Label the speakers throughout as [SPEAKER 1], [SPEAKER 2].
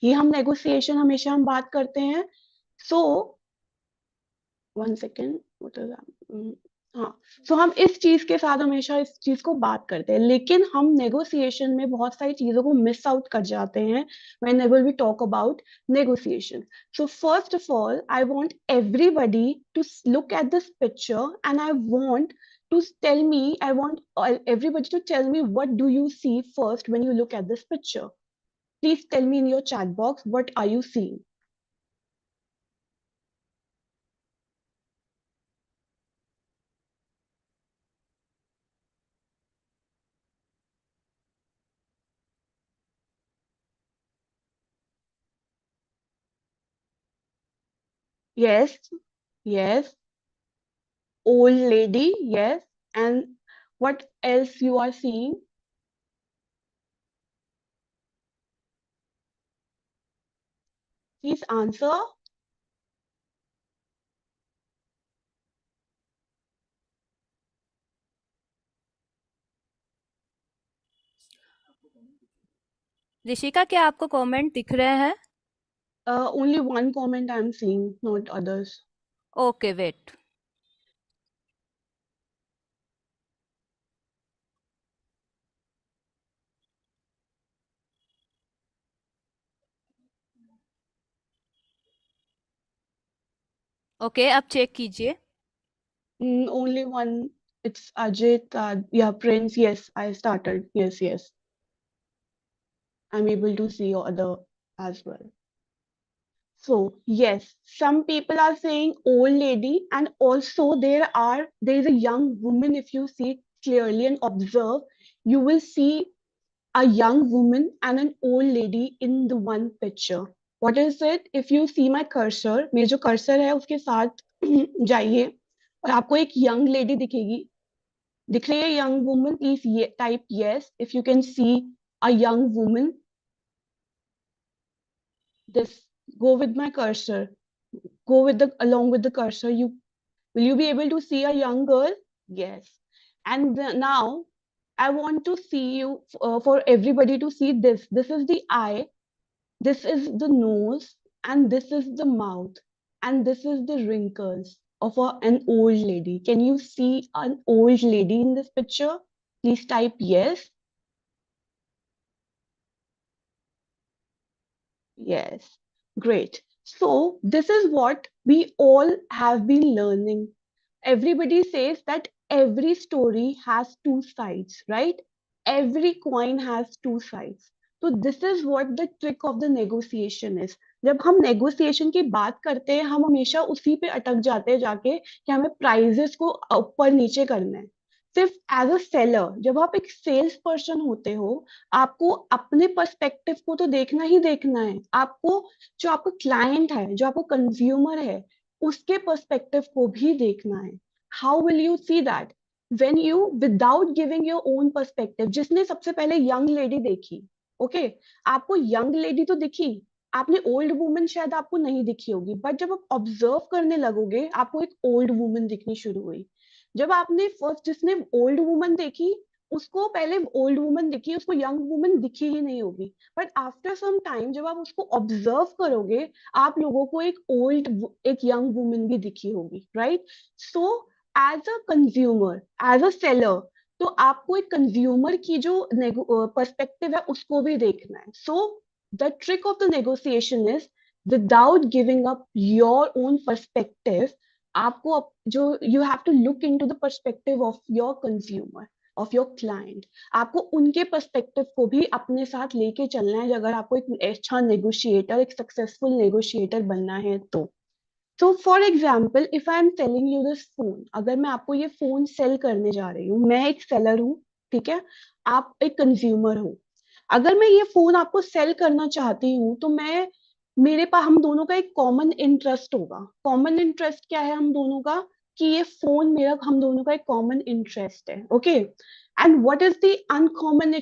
[SPEAKER 1] ये हम नेगोशिएशन हमेशा हम बात करते हैं. सो 1 सेकेंड. हाँ. सो हम इस चीज के साथ हमेशा इस चीज को बात करते हैं, लेकिन हम नेगोशिएशन में बहुत सारी चीजों को मिस आउट कर जाते हैं whenever we talk about negotiation. So first of all, I want everybody to look at this picture, and I want I want everybody to tell me, what do you see first when you look at this picture? Please tell me in your chat box, what are you seeing? Yes, yes. Old lady, yes. And what else you are seeing? Please answer.
[SPEAKER 2] Rishika, क्या आपको comment दिख रहे हैं?
[SPEAKER 1] Only one comment I'm seeing, not others.
[SPEAKER 2] Okay, wait. Okay, अब check कीजिए.
[SPEAKER 1] Only one. It's Ajit. Yeah, Prince. Yes, I started. Yes, yes. I'm able to see your other as well. So yes, some people are saying old lady, and also there is a young woman. If you see clearly and observe, you will see a young woman and an old lady in the one picture. What is it? If you see my cursor, मेरे जो cursor है उसके साथ जाइए और आपको एक young lady दिखेगी. दिख रही है young woman? Please type yes if you can see a young woman. This, go with my cursor. Go with the along with the cursor. Will you be able to see a young girl? Yes. And now I want to see you, for everybody to see this. This is the eye. This is the nose, and this is the mouth, and this is the wrinkles of an old lady. Can you see an old lady in this picture? Please type yes. Yes. Great. So this is what we all have been learning. Everybody says that every story has two sides, right? Every coin has two sides. So this is what the trick of the negotiation is. जब हम negotiation की बात करते हैं, हम हमेशा उसी पे अटक जाते हैं जाके कि हमें prices को ऊपर नीचे करना है. सिर्फ एज अ सेलर, जब आप एक सेल्स पर्सन होते हो, आपको अपने पर्सपेक्टिव को तो देखना ही देखना है. आपको जो आपका क्लाइंट है, जो आपका कंज्यूमर है, उसके पर्सपेक्टिव को भी देखना है. How will you see that? When you without giving your own perspective. जिसने सबसे पहले यंग लेडी देखी, ओके, आपको यंग लेडी तो दिखी, आपने ओल्ड वुमन शायद आपको नहीं दिखी होगी, बट जब आप ऑब्जर्व करने लगोगे आपको एक ओल्ड वुमन दिखनी शुरू हुई. जब आपने फर्स्ट जिसने ओल्ड वुमन देखी, उसको पहले ओल्ड वुमन दिखी, उसको यंग वुमन दिखी ही नहीं होगी. बट आफ्टर सम टाइम जब आप उसको ऑब्जर्व करोगे, आप लोगों को एक यंग वुमन भी दिखी होगी, right? So as a consumer, as a seller, तो आपको एक कंज्यूमर की जो पर्सपेक्टिव है उसको भी देखना है. So the trick of the negotiation is, without giving up your own perspective, आपको जो you have to look into the perspective of your consumer, of your client. आपको उनके पर्सपेक्टिव को भी अपने साथ लेके चलना है अगर आपको एक अच्छा नेगोशिएटर, एक सक्सेसफुल नेगोशिएटर बनना है तो. तो for example, if I am selling you this phone, अगर मैं आपको ये फोन सेल करने जा रही हूँ, मैं एक सेलर हूँ, ठीक है, आप एक कंज्यूमर हो. अगर मैं ये फोन आपको सेल करना चाहती हूँ, तो मैं मेरे पास हम दोनों का एक कॉमन इंटरेस्ट होगा. कॉमन इंटरेस्ट क्या है हम दोनों का? कि ये फोन मेरा, हम दोनों का एक कॉमन इंटरेस्ट है, okay. And what is the uncommon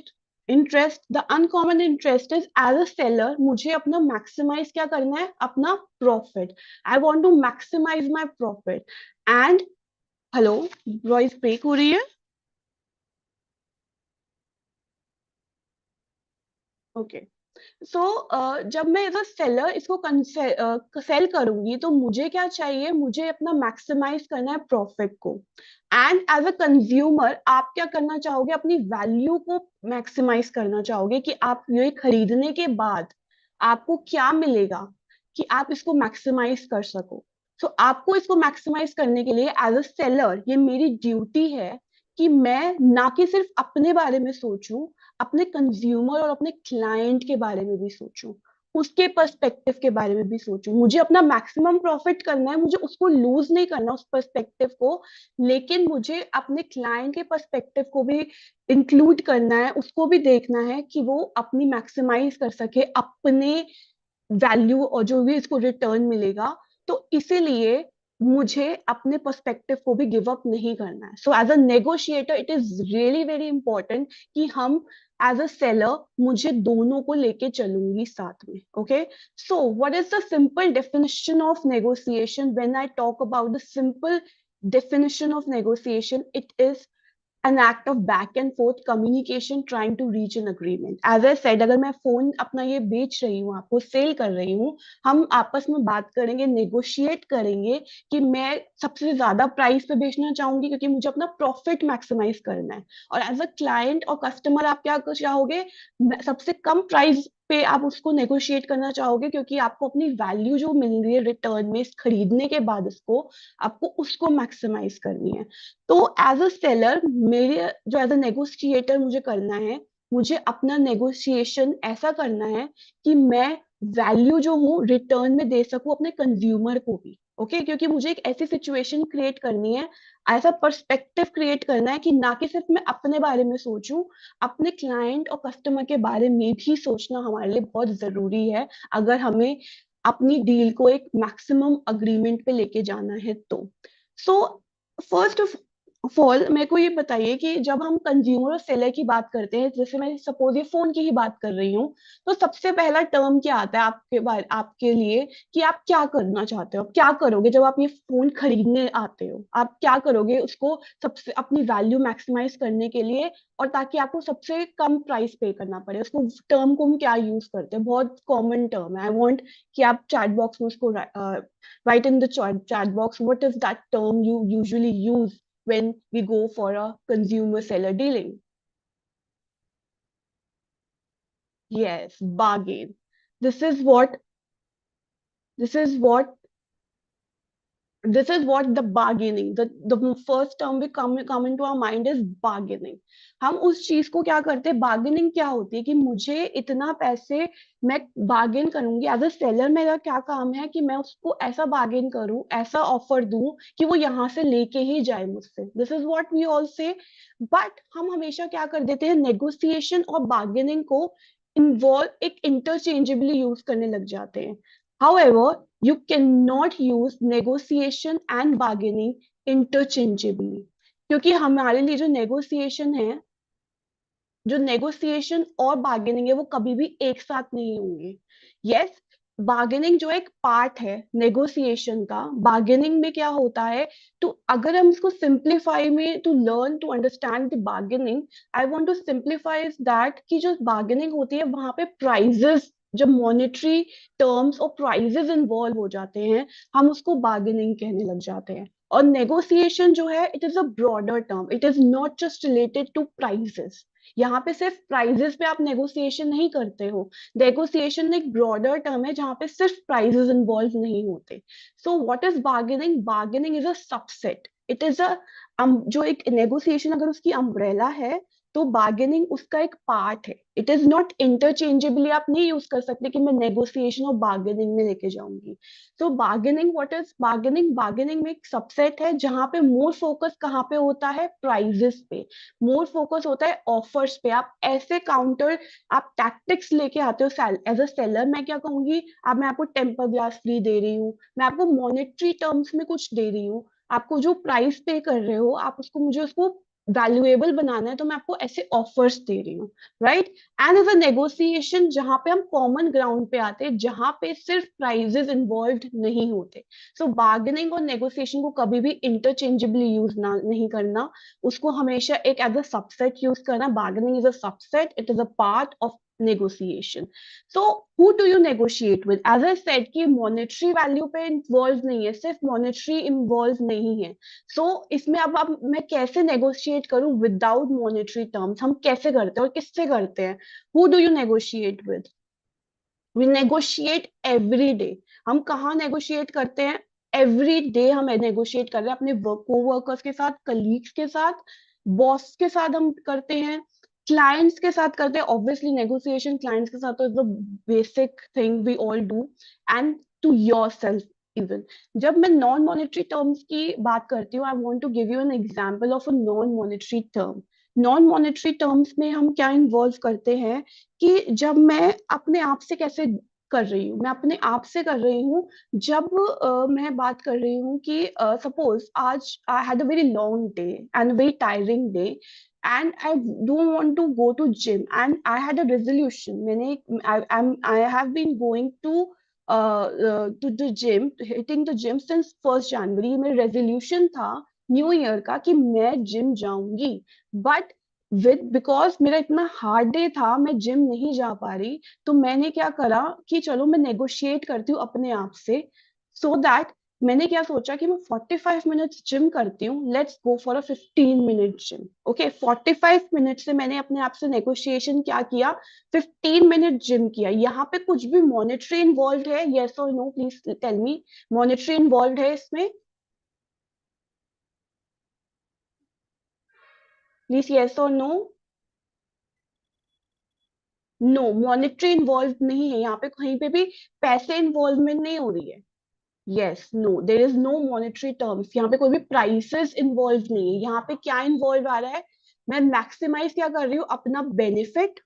[SPEAKER 1] interest? The uncommon interest is, as a seller मुझे अपना मैक्सिमाइज क्या करना है? अपना profit. I want to maximize my profit. And hello, voice break हो रही है? ओके. जब मैं एज अ सेलर इसको सेल करूंगी तो मुझे क्या चाहिए, मुझे अपना मैक्सिमाइज करना है प्रॉफिट को। एंड एज अ कंज्यूमर आप क्या करना चाहोगे, अपनी वैल्यू को मैक्सिमाइज करना चाहोगे कि आप ये खरीदने के बाद आपको क्या मिलेगा, कि आप इसको मैक्सिमाइज कर सको। आपको इसको मैक्सिमाइज करने के लिए एज अ सेलर ये मेरी ड्यूटी है कि मैं ना कि सिर्फ अपने बारे में सोचूं, अपने कंज्यूमर और अपने क्लाइंट के बारे में भी सोचूं, उसके पर्सपेक्टिव के बारे में भी सोचूं। मुझे अपना मैक्सिमम प्रॉफिट करना है, मुझे उसको लूज नहीं करना उस पर्सपेक्टिव को, लेकिन मुझे अपने क्लाइंट के पर्सपेक्टिव को भी इंक्लूड करना है, उसको भी देखना है कि वो अपनी मैक्सिमाइज कर सके अपने वैल्यू और जो भी इसको रिटर्न मिलेगा। तो इसीलिए मुझे अपने पर्सपेक्टिव को भी गिव अप नहीं करना है। As a negotiator it is really very important कि हम एज अ सेलर, मुझे दोनों को लेके चलूंगी साथ में। Okay, so what is the simple definition of negotiation? When I talk about the simple definition of negotiation, it is an act of back and forth communication trying to reach an agreement. As I said, अगर मैं phone अपना ये बेच रही हूँ, आपको cell कर रही हूँ, हम आपस में बात करेंगे, नेगोशिएट करेंगे कि मैं सबसे ज्यादा प्राइस पे बेचना चाहूंगी क्योंकि मुझे अपना प्रॉफिट मैक्सिमाइज करना है। और एज अ क्लाइंट और कस्टमर आप क्या चाहोगे, सबसे कम प्राइस पे आप उसको नेगोशिएट करना चाहोगे क्योंकि आपको अपनी वैल्यू जो मिल रही है रिटर्न में इस खरीदने के बाद इसको, आपको उसको मैक्सिमाइज करनी है। तो एज अ सेलर मेरे जो एज अ नेगोशिएटर मुझे करना है, मुझे अपना नेगोशिएशन ऐसा करना है कि मैं वैल्यू जो हूँ रिटर्न में दे सकूं अपने कंज्यूमर को भी। ओके, क्योंकि मुझे एक ऐसी सिचुएशन क्रिएट करनी है, ऐसा पर्सपेक्टिव क्रिएट करना है कि ना कि सिर्फ मैं अपने बारे में सोचूं, अपने क्लाइंट और कस्टमर के बारे में भी सोचना हमारे लिए बहुत जरूरी है, अगर हमें अपनी डील को एक मैक्सिमम अग्रीमेंट पे लेके जाना है तो। सो फर्स्ट ऑफ ऑल मेरे को ये बताइए कि जब हम कंज्यूमर और सेलर की बात करते हैं, जैसे मैं सपोज ये फोन की ही बात कर रही हूँ, तो सबसे पहला टर्म क्या आता है आपके बारे, आपके लिए, कि आप क्या करना चाहते हो, आप क्या करोगे जब आप ये फोन खरीदने आते हो, आप क्या करोगे उसको सबसे अपनी वैल्यू मैक्सिमाइज करने के लिए, और ताकि आपको सबसे कम प्राइस पे करना पड़े। उसको टर्म को हम क्या यूज करते हैं, बहुत कॉमन टर्म है। आई वांट कि आप चैट बॉक्स में उसको write in the chat box what is that term you usually use when we go for a consumer seller dealing. Yes, bargain. this is what this is what this is what the bargaining, the first term we come into our mind is bargaining. हम उस चीज को क्या करते हैं, bargaining क्या होती है कि मुझे इतना पैसे मैं बार्गेन करूंगी। एज अ सेलर मेरा क्या काम है कि मैं उसको ऐसा बार्गेन करूं, ऐसा ऑफर दूं कि वो यहाँ से लेके ही जाए मुझसे। This is what we all say. But हम हमेशा क्या कर देते हैं, नेगोशिएशन और बार्गेनिंग को इन्वॉल्व एक इंटरचेंजेबली यूज करने लग जाते हैं। However, you cannot use negotiation and bargaining interchangeably, क्योंकि हमारे लिए जो नेगोशिएशन और बार्गेनिंग है वो कभी भी एक साथ नहीं होंगे। यस, बार्गेनिंग जो एक पार्ट है नेगोशिएशन का, बार्गेनिंग में क्या होता है, तो अगर हम इसको सिंप्लीफाई में to learn to understand the bargaining, I want to simplify that कि जो बार्गेनिंग होती है वहां पे प्राइजेस, जब मॉनेटरी टर्म्स और प्राइजेस इन्वॉल्व हो जाते हैं, हम उसको बार्गेनिंग कहने लग जाते हैं। और नेगोशिएशन जो है it is a broader term, it is not just related to prices. यहाँ पे सिर्फ प्राइजेस पे आप नेगोशिएशन नहीं करते हो। नेगोशिएशन एक ब्रॉडर टर्म है जहाँ पे सिर्फ प्राइजेस इन्वॉल्व नहीं होते। So what is bargaining? Bargaining is a subset, it is अ जो एक नेगोशिएशन अगर उसकी अम्ब्रेला है, तो बार्गेनिंग उसका एक पार्ट है। इट इज नॉट इंटरचेंजेबली, आप नहीं यूज कर सकते कि मैं नेगोशिएशन और बार्गेनिंग में लेके जाऊंगी। तो bargaining, what is bargaining? Bargaining में एक सबसेट है जहां पे मोर फोकस कहाँ पे होता है, प्राइजेस पे। मोर फोकस होता है ऑफर्स पे। आप ऐसे काउंटर, आप टैक्टिक्स लेके आते हो एज अ सेलर। मैं क्या कहूंगी, अब मैं आपको टेम्पर ग्लास फ्री दे रही हूँ, मैं आपको मॉनेटरी टर्म्स में कुछ दे रही हूँ, आपको जो प्राइस पे कर रहे हो आप उसको, मुझे उसको वैल्यूएबल बनाना है, तो मैं आपको ऐसे ऑफर्स दे रही हूँ, right. And as a negotiation जहां पे हम कॉमन ग्राउंड पे आते हैं, जहां पे सिर्फ प्राइजेस इन्वॉल्व नहीं होते। सो बार्गेनिंग और नेगोशिएशन को कभी भी इंटरचेंजेबली यूज ना नहीं करना, उसको हमेशा एक एज अ सबसेट यूज करना। Bargaining is a subset, it is a part of negotiation. So who do you negotiate with? As I said कि monetary value पे involve नहीं है, सिर्फ monetary involve नहीं है. So इसमें अब मैं कैसे negotiate करूं without monetary terms? हम कैसे करते हैं और किससे करते हैं? Who do you negotiate with? We negotiate every day. हम कहाँ negotiate करते हैं? Every day हम negotiate कर रहे हैं अपने co-workers के साथ, colleagues के साथ, boss के साथ हम करते हैं, clients के साथ करते हैं. Obviously negotiation clients के साथ तो is the basic thing we all do, and to yourself even. जब मैं non monetary terms की बात करती हूँ, I want to give you an example of a non monetary term. Non monetary terms में हम क्या इन्वॉल्व करते हैं कि जब मैं अपने आप से कैसे कर रही हूँ, मैं अपने आप से कर रही हूँ जब मैं बात कर रही हूँ कि सपोज आज I had a very long day and very tiring day and I don't want to go to gym and I had a resolution. I have been going to the gym, hitting the gym since 1 January. मेरा resolution था new year का कि मैं gym जाऊंगी, but because मेरा इतना hard day था, मैं जिम नहीं जा पा रही. तो मैंने क्या करा कि चलो मैं नेगोशिएट करती हूँ अपने आप से, सो दैट मैंने क्या सोचा कि मैं 45 मिनट्स जिम करती हूँ, let's go for a 15 minute gym. Okay, 45 minute से मैंने अपने आप से नेगोशिएशन क्या किया, 15 मिनट जिम किया. यहाँ पे कुछ भी मॉनेटरी इन्वॉल्व है? येस और no, please tell me. Monetary involve है इसमें? प्लीज येस और नो. नो, मॉनेटरी इन्वॉल्व नहीं है यहाँ पे, कहीं पे भी पैसे इन्वॉल्वमेंट नहीं हो रही है. Yes, no, there is no monetary terms. यहाँ पे कोई भी प्राइसेस इन्वॉल्व नहीं है. यहाँ पे क्या इन्वॉल्व आ रहा है? मैं मैक्सिमाइज क्या कर रही हूँ? अपना बेनिफिट.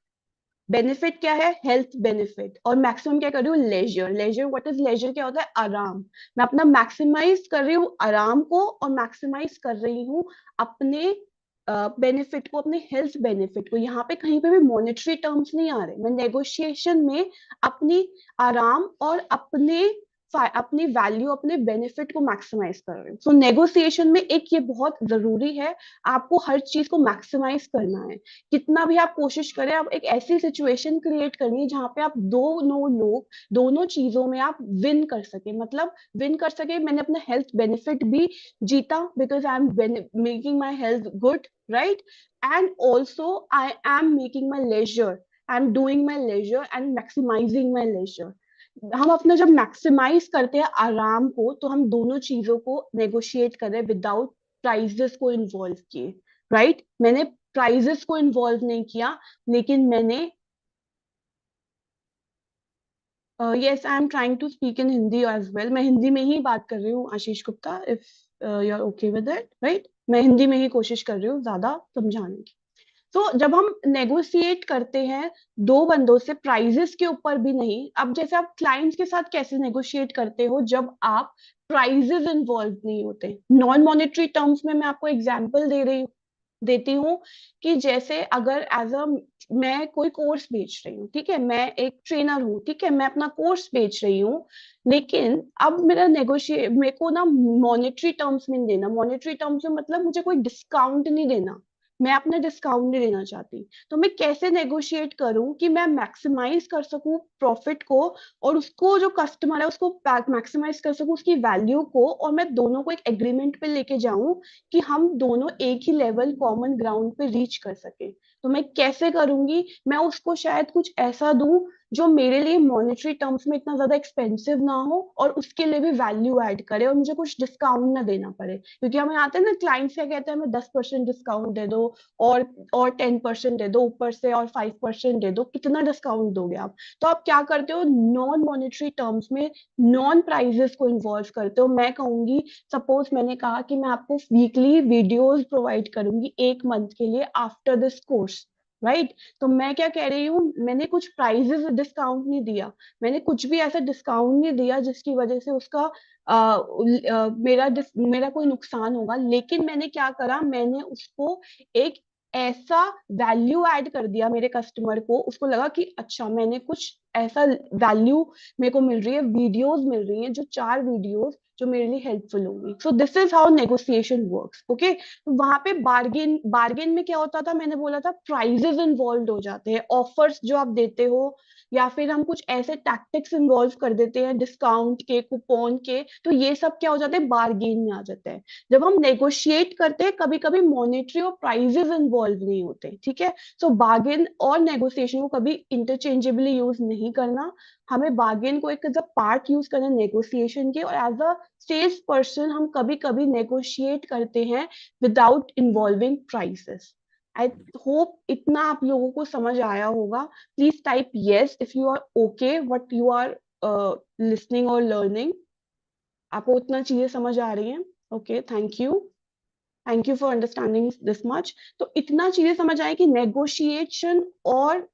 [SPEAKER 1] बेनिफिट क्या है? Health benefit. और मैक्सिमम क्या कर रही हूँ? Leisure. Leisure, what is leisure? क्या होता है? आराम. मैं अपना मैक्सिमाइज कर रही हूँ आराम को, और मैक्सिमाइज कर रही हूँ अपने बेनिफिट को, अपने हेल्थ बेनिफिट को. यहाँ पे कहीं पे भी मॉनेटरी टर्म्स नहीं आ रहे. मैं नेगोशिएशन में अपनी आराम और अपनी वैल्यू, अपने बेनिफिट को मैक्सिमाइज कर रही हूँ. सो नेगोशिएशन में एक ये बहुत जरूरी है, आपको हर चीज को मैक्सिमाइज करना है. कितना भी आप कोशिश करें, आप एक ऐसी सिचुएशन क्रिएट करनी है जहां पे आप दोनों लोग, दोनों चीजों में आप विन कर सके. मतलब विन कर सके, मैंने अपना हेल्थ बेनिफिट भी जीता because I am making my health good, right? And also I am making my leisure, I am doing my leisure and maximizing my leisure. हम अपना जब मैक्सिमाइज करते हैं आराम को, तो हम दोनों चीजों को नेगोशिएट कर रहे हैं विदाउट प्राइजेस को इन्वॉल्व किए, राइट? मैंने प्राइजेस को इन्वॉल्व नहीं किया, लेकिन मैंने yes, I am trying to speak in Hindi as well. मैं हिंदी में ही बात कर रही हूँ Ashish Gupta, if you are okay with that, right? मैं हिंदी में ही कोशिश कर रही हूँ ज्यादा समझाने की. तो जब हम नेगोशिएट करते हैं दो बंदों से प्राइजेस के ऊपर भी नहीं, अब जैसे आप क्लाइंट्स के साथ कैसे नेगोशिएट करते हो जब आप प्राइजेस इन्वॉल्व नहीं होते? नॉन मॉनेटरी टर्म्स में मैं आपको एग्जांपल देती हूँ कि जैसे अगर एज अ मैं कोई कोर्स बेच रही हूँ, ठीक है, मैं एक ट्रेनर हूँ, ठीक है, मैं अपना कोर्स बेच रही हूँ, लेकिन अब मेरा नेगोशिएट, मेरे को ना मॉनेटरी टर्म्स में नहीं देना. मॉनेटरी टर्म्स में मतलब मुझे कोई डिस्काउंट नहीं देना, मैं अपना डिस्काउंट नहीं देना चाहती. तो मैं कैसे नेगोशिएट करूं कि मैं मैक्सिमाइज कर सकूं प्रॉफिट को, और उसको जो कस्टमर है उसको मैक्सिमाइज कर सकूं उसकी वैल्यू को, और मैं दोनों को एक एग्रीमेंट पे लेके जाऊं कि हम दोनों एक ही लेवल कॉमन ग्राउंड पे रीच कर सके. तो मैं कैसे करूंगी? मैं उसको शायद कुछ ऐसा दूं जो मेरे लिए मॉनेटरी टर्म्स में इतना ज्यादा एक्सपेंसिव ना हो, और उसके लिए भी वैल्यू ऐड करे, और मुझे कुछ डिस्काउंट ना देना पड़े. क्योंकि हमें आते हैं ना, क्लाइंट्स क्या कहते हैं, हमें 10% डिस्काउंट दे दो, और 10% दे दो ऊपर से, और 5% दे दो. कितना डिस्काउंट दोगे आप? तो आप क्या करते हो? नॉन मॉनेटरी टर्म्स में नॉन प्राइजेस को इन्वॉल्व करते हो. मैं कहूंगी, सपोज मैंने कहा कि मैं आपको वीकली वीडियोस प्रोवाइड करूंगी 1 मंथ के लिए आफ्टर दिस कोर्स, राइट? तो मैं क्या कह रही हूँ, मैंने कुछ प्राइजेस डिस्काउंट नहीं दिया, मैंने कुछ भी ऐसा डिस्काउंट नहीं दिया जिसकी वजह से उसका मेरा कोई नुकसान होगा. लेकिन मैंने क्या करा, मैंने उसको एक ऐसा वैल्यू ऐड कर दिया मेरे कस्टमर को, उसको लगा कि अच्छा मैंने कुछ ऐसा वैल्यू मेरे को मिल रही है, वीडियोस मिल रही हैं, जो 4 वीडियोस जो मेरे लिए हेल्पफुल होंगी। सो this is how negotiation works. Okay, वहां पे बार्गेन बार्गेन में क्या होता था, मैंने बोला था प्राइजेस इन्वॉल्व हो जाते हैं, ऑफर्स जो आप देते हो, या फिर हम कुछ ऐसे टैक्टिक्स इन्वॉल्व कर देते हैं डिस्काउंट के, कूपन के, तो ये सब क्या हो जाते हैं, बार्गेन में आ जाता है। जब हम नेगोशिएट करते हैं, कभी कभी मॉनेटरी और प्राइजेस इन्वॉल्व नहीं होते, ठीक है। सो बार्गेन और नेगोशिएशन को कभी इंटरचेंजेबली यूज नहीं करना, हमें बार्गेन को एक एज अ पार्ट यूज करना नेगोशिएशन के, और एज अ सेल्स पर्सन हम कभी कभी नेगोशिएट करते हैं without involving prices. I hope इतना आप लोगों को समझ आया होगा। Please type yes if you are okay what you are listening or learning। आपको उतना चीजें समझ आ रही हैं? Okay, thank you for understanding this much. तो इतना चीजें समझ आए कि नेगोशिएशन और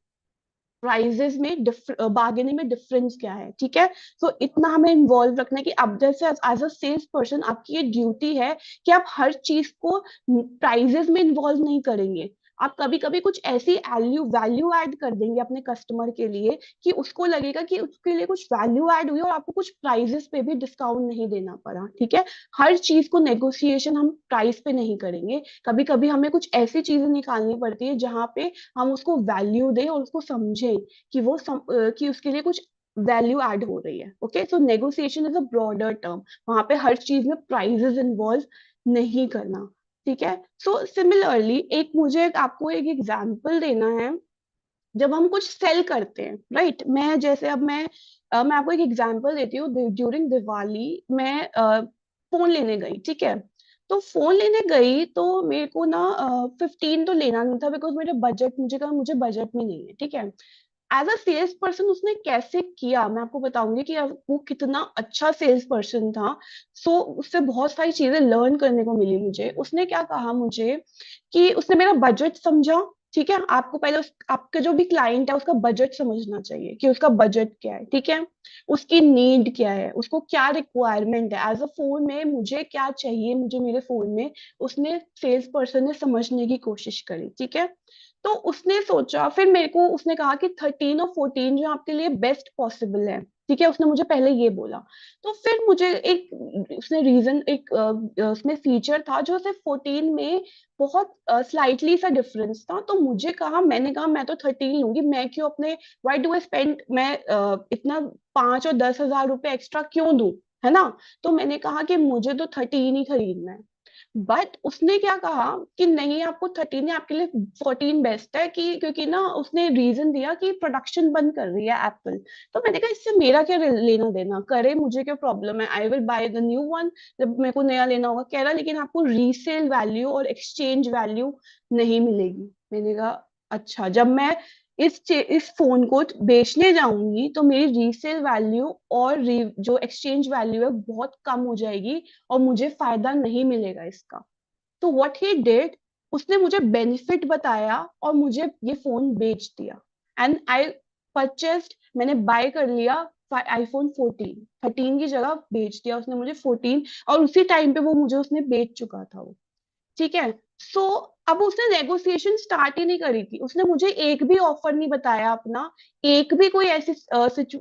[SPEAKER 1] प्राइजेस में बार्गेनिंग में डिफरेंस क्या है, ठीक है। सो इतना हमें इन्वॉल्व रखना है कि अब जैसे एज अ सेल्स पर्सन आपकी ये ड्यूटी है कि आप हर चीज को प्राइजेस में इन्वॉल्व नहीं करेंगे। आप कभी कभी कुछ ऐसी वैल्यू वैल्यू ऐड कर देंगे अपने कस्टमर के लिए कि उसको लगेगा कि उसके लिए कुछ वैल्यू ऐड हुई और आपको कुछ प्राइजेस पे भी डिस्काउंट नहीं देना पड़ा, ठीक है। हर चीज को नेगोशिएशन हम प्राइस पे नहीं करेंगे, कभी कभी हमें कुछ ऐसी चीजें निकालनी पड़ती है जहाँ पे हम उसको वैल्यू दें और उसको समझें कि कि उसके लिए कुछ वैल्यू ऐड हो रही है। Okay, so negotiation is a broader term, वहां पे हर चीज में प्राइजेस इन्वॉल्व नहीं करना, ठीक है। सो सिमिलरली एक मुझे आपको एक एग्जांपल देना है। जब हम कुछ सेल करते हैं, राइट, मैं जैसे अब मैं आपको एक एग्जांपल देती हूँ। ड्यूरिंग दिवाली मैं फोन लेने गई, ठीक है। तो फोन लेने गई तो मेरे को ना 15 तो लेना नहीं था, बिकॉज मेरे बजट मुझे कहा मुझे बजट में नहीं है, ठीक है। एज अ सेल्स पर्सन उसने कैसे किया मैं आपको बताऊंगी कि वो कितना अच्छा सेल्स पर्सन था। सो उससे बहुत सारी चीजें लर्न करने को मिली मुझे। उसने क्या कहा मुझे कि उसने मेरा बजट समझा, ठीक है। आपको पहले आपका जो भी क्लाइंट है उसका बजट समझना चाहिए कि उसका बजट क्या है, ठीक है। उसकी नीड क्या है, उसको क्या रिक्वायरमेंट है, एज अ फोन में मुझे क्या चाहिए, मुझे मेरे फोन में उसने सेल्स पर्सन ने समझने की कोशिश करी, ठीक है। तो उसने सोचा, फिर मेरे को उसने कहा कि 13 और 14 जो आपके लिए बेस्ट पॉसिबल है, ठीक है। उसने मुझे पहले ये बोला। तो फिर मुझे एक उसने रीजन एक उसमें फीचर था जो सिर्फ 14 में बहुत स्लाइटली सा डिफरेंस था। तो मुझे कहा, मैंने कहा मैं तो 13 लूंगी, मैं क्यों अपने वाई डू आई स्पेंड, मैं इतना 5 और 10 हज़ार रुपए एक्स्ट्रा क्यों दूं, है ना। तो मैंने कहा कि मुझे तो 13 ही खरीदना है। बट उसने क्या कहा कि नहीं, आपको 13 है, आपके लिए 14 बेस्ट है, कि क्योंकि ना उसने रीजन दिया कि प्रोडक्शन बंद कर रही है एप्पल। तो मैंने कहा इससे मेरा क्या लेना देना, करे मुझे क्या प्रॉब्लम है, I will by the new one जब मेरे को नया लेना होगा। कह रहा लेकिन आपको रीसेल वैल्यू और एक्सचेंज वैल्यू नहीं मिलेगी। मैंने कहा अच्छा, जब मैं इस फोन को बेचने जाऊंगी तो मेरी रीसेल वैल्यू और जो एक्सचेंज वैल्यू है बहुत कम हो जाएगी और मुझे फायदा नहीं मिलेगा इसका। तो व्हाट ही डिड, उसने मुझे बेनिफिट बताया और मुझे ये फोन बेच दिया। एंड आई परचेस्ड, मैंने बाय कर लिया आईफोन 14। 13 की जगह बेच दिया उसने मुझे 14, और उसी टाइम पे वो मुझे उसने बेच चुका था वो, ठीक है। सो अब उसने नेगोशिएशन स्टार्ट ही नहीं करी थी, उसने मुझे एक भी ऑफर नहीं बताया अपना, एक भी कोई ऐसी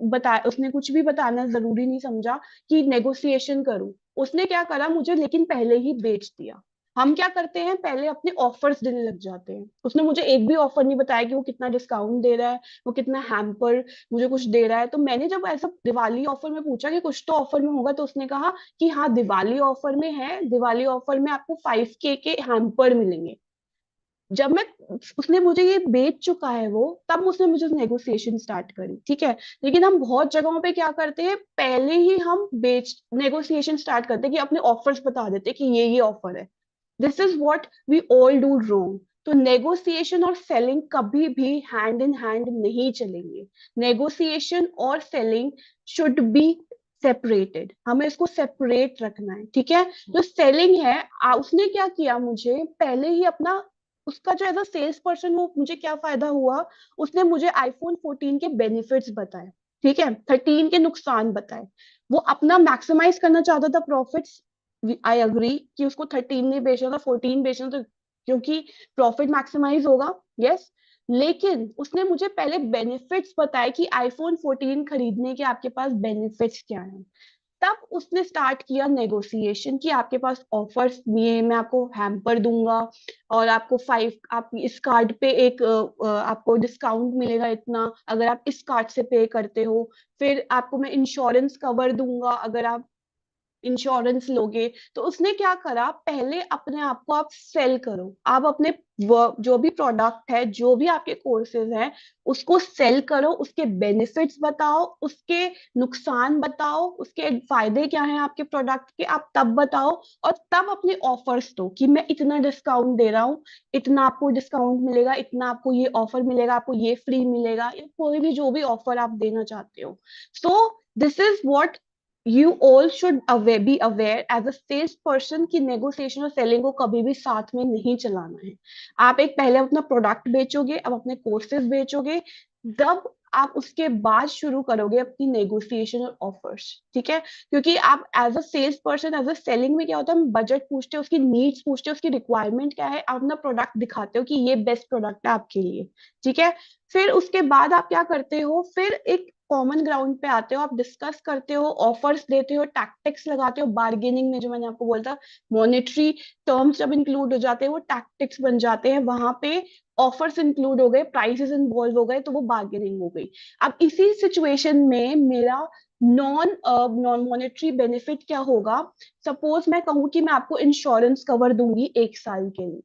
[SPEAKER 1] बता, उसने कुछ भी बताना जरूरी नहीं समझा कि नेगोशिएशन करूं। उसने क्या करा मुझे लेकिन पहले ही बेच दिया। हम क्या करते हैं, पहले अपने ऑफर्स देने लग जाते हैं। उसने मुझे एक भी ऑफर नहीं बताया कि वो कितना डिस्काउंट दे रहा है, वो कितना हैम्पर मुझे कुछ दे रहा है। तो मैंने जब ऐसा दिवाली ऑफर में पूछा कि कुछ तो ऑफर में होगा, तो उसने कहा कि हाँ दिवाली ऑफर में है, दिवाली ऑफर में आपको 5K के हैम्पर मिलेंगे। जब मैं उसने मुझे ये बेच चुका है वो, तब उसने मुझे नेगोशिएशन स्टार्ट करी, ठीक है। लेकिन हम बहुत जगहों पे क्या करते हैं, पहले ही हम बेच नेगोशिएशन स्टार्ट करते हैं कि अपने ऑफर्स बता देते हैं कि ये ऑफर है। This is what we all do wrong. तो नेगोशिएशन और सेलिंग कभी भी हैंड इन हैंड नहीं चलेंगे। नेगोशिएशन और सेलिंग शुड बी सेपरेटेड, हमें इसको सेपरेट रखना है, ठीक है। जो सेलिंग है, उसने क्या किया, मुझे पहले ही अपना उसका जो एज अ सेल्स पर्सन वो मुझे क्या फायदा हुआ, उसने मुझे आईफोन 14 के बेनिफिट्स बताए, ठीक है, 13 के नुकसान बताए। वो अपना मैक्सिमाइज करना चाहता था प्रॉफिट्स। आई अग्री कि उसको 13 नहीं बेचना था, 14 बेचना था, क्योंकि प्रॉफिट मैक्सिमाइज होगा, यस। लेकिन उसने मुझे पहले बेनिफिट्स बताए कि आईफोन 14 खरीदने के आपके पास बेनिफिट्स क्या हैं। तब उसने स्टार्ट किया नेगोशिएशन कि आपके पास ऑफर्स भी है, मैं आपको हैम्पर दूंगा और आपको आप इस कार्ड पे एक आपको डिस्काउंट मिलेगा इतना अगर आप इस कार्ड से पे करते हो। फिर आपको मैं इंश्योरेंस कवर दूंगा अगर आप इंश्योरेंस लोगे। तो उसने क्या करा, पहले अपने आप को आप सेल करो, आप अपने जो भी प्रोडक्ट है, जो भी आपके कोर्सेज हैं, उसको सेल करो, उसके बेनिफिट्स बताओ, उसके नुकसान बताओ, उसके फायदे क्या हैं आपके प्रोडक्ट के, आप तब बताओ। और तब अपने ऑफर्स दो कि मैं इतना डिस्काउंट दे रहा हूँ, इतना आपको डिस्काउंट मिलेगा, इतना आपको ये ऑफर मिलेगा, आपको ये फ्री मिलेगा, या कोई भी जो भी ऑफर आप देना चाहते हो। So this is what you all should be aware as a sales person की नेगोशिएशन और सेलिंग को कभी भी साथ में नहीं चलाना है। आप एक पहले अपना प्रोडक्ट बेचोगे, अब अपने कोर्सेज बेचोगे, तब आप उसके बाद शुरू करोगे अपनी नेगोशिएशन और ऑफर्स। ठीक है, क्योंकि आप as a sales person, as a selling में क्या होता है, हम बजट पूछते हैं, उसकी नीड्स पूछते हैं, उसकी रिक्वायरमेंट क्या है, आप अपना प्रोडक्ट दिखाते हो कि ये बेस्ट प्रोडक्ट है आपके लिए। ठीक है, फिर उसके बाद आप क्या करते हो, फिर एक कॉमन ग्राउंड पे आते हो, आप डिस्कस करते हो, ऑफर्स देते हो, टैक्टिक्स लगाते हो। बार्गेनिंग में जो मैंने आपको बोला था, मॉनेटरी टर्म्स जब इंक्लूड हो जाते हैं वो टैक्टिक्स बन जाते हैं, वहां पे ऑफर्स इंक्लूड हो गए, प्राइसेस इन्वॉल्व हो गए, तो वो बार्गेनिंग हो गई। अब इसी सिचुएशन में मेरा नॉन मॉनेटरी बेनिफिट क्या होगा। सपोज मैं कहूँ कि मैं आपको इंश्योरेंस कवर दूंगी 1 साल के लिए।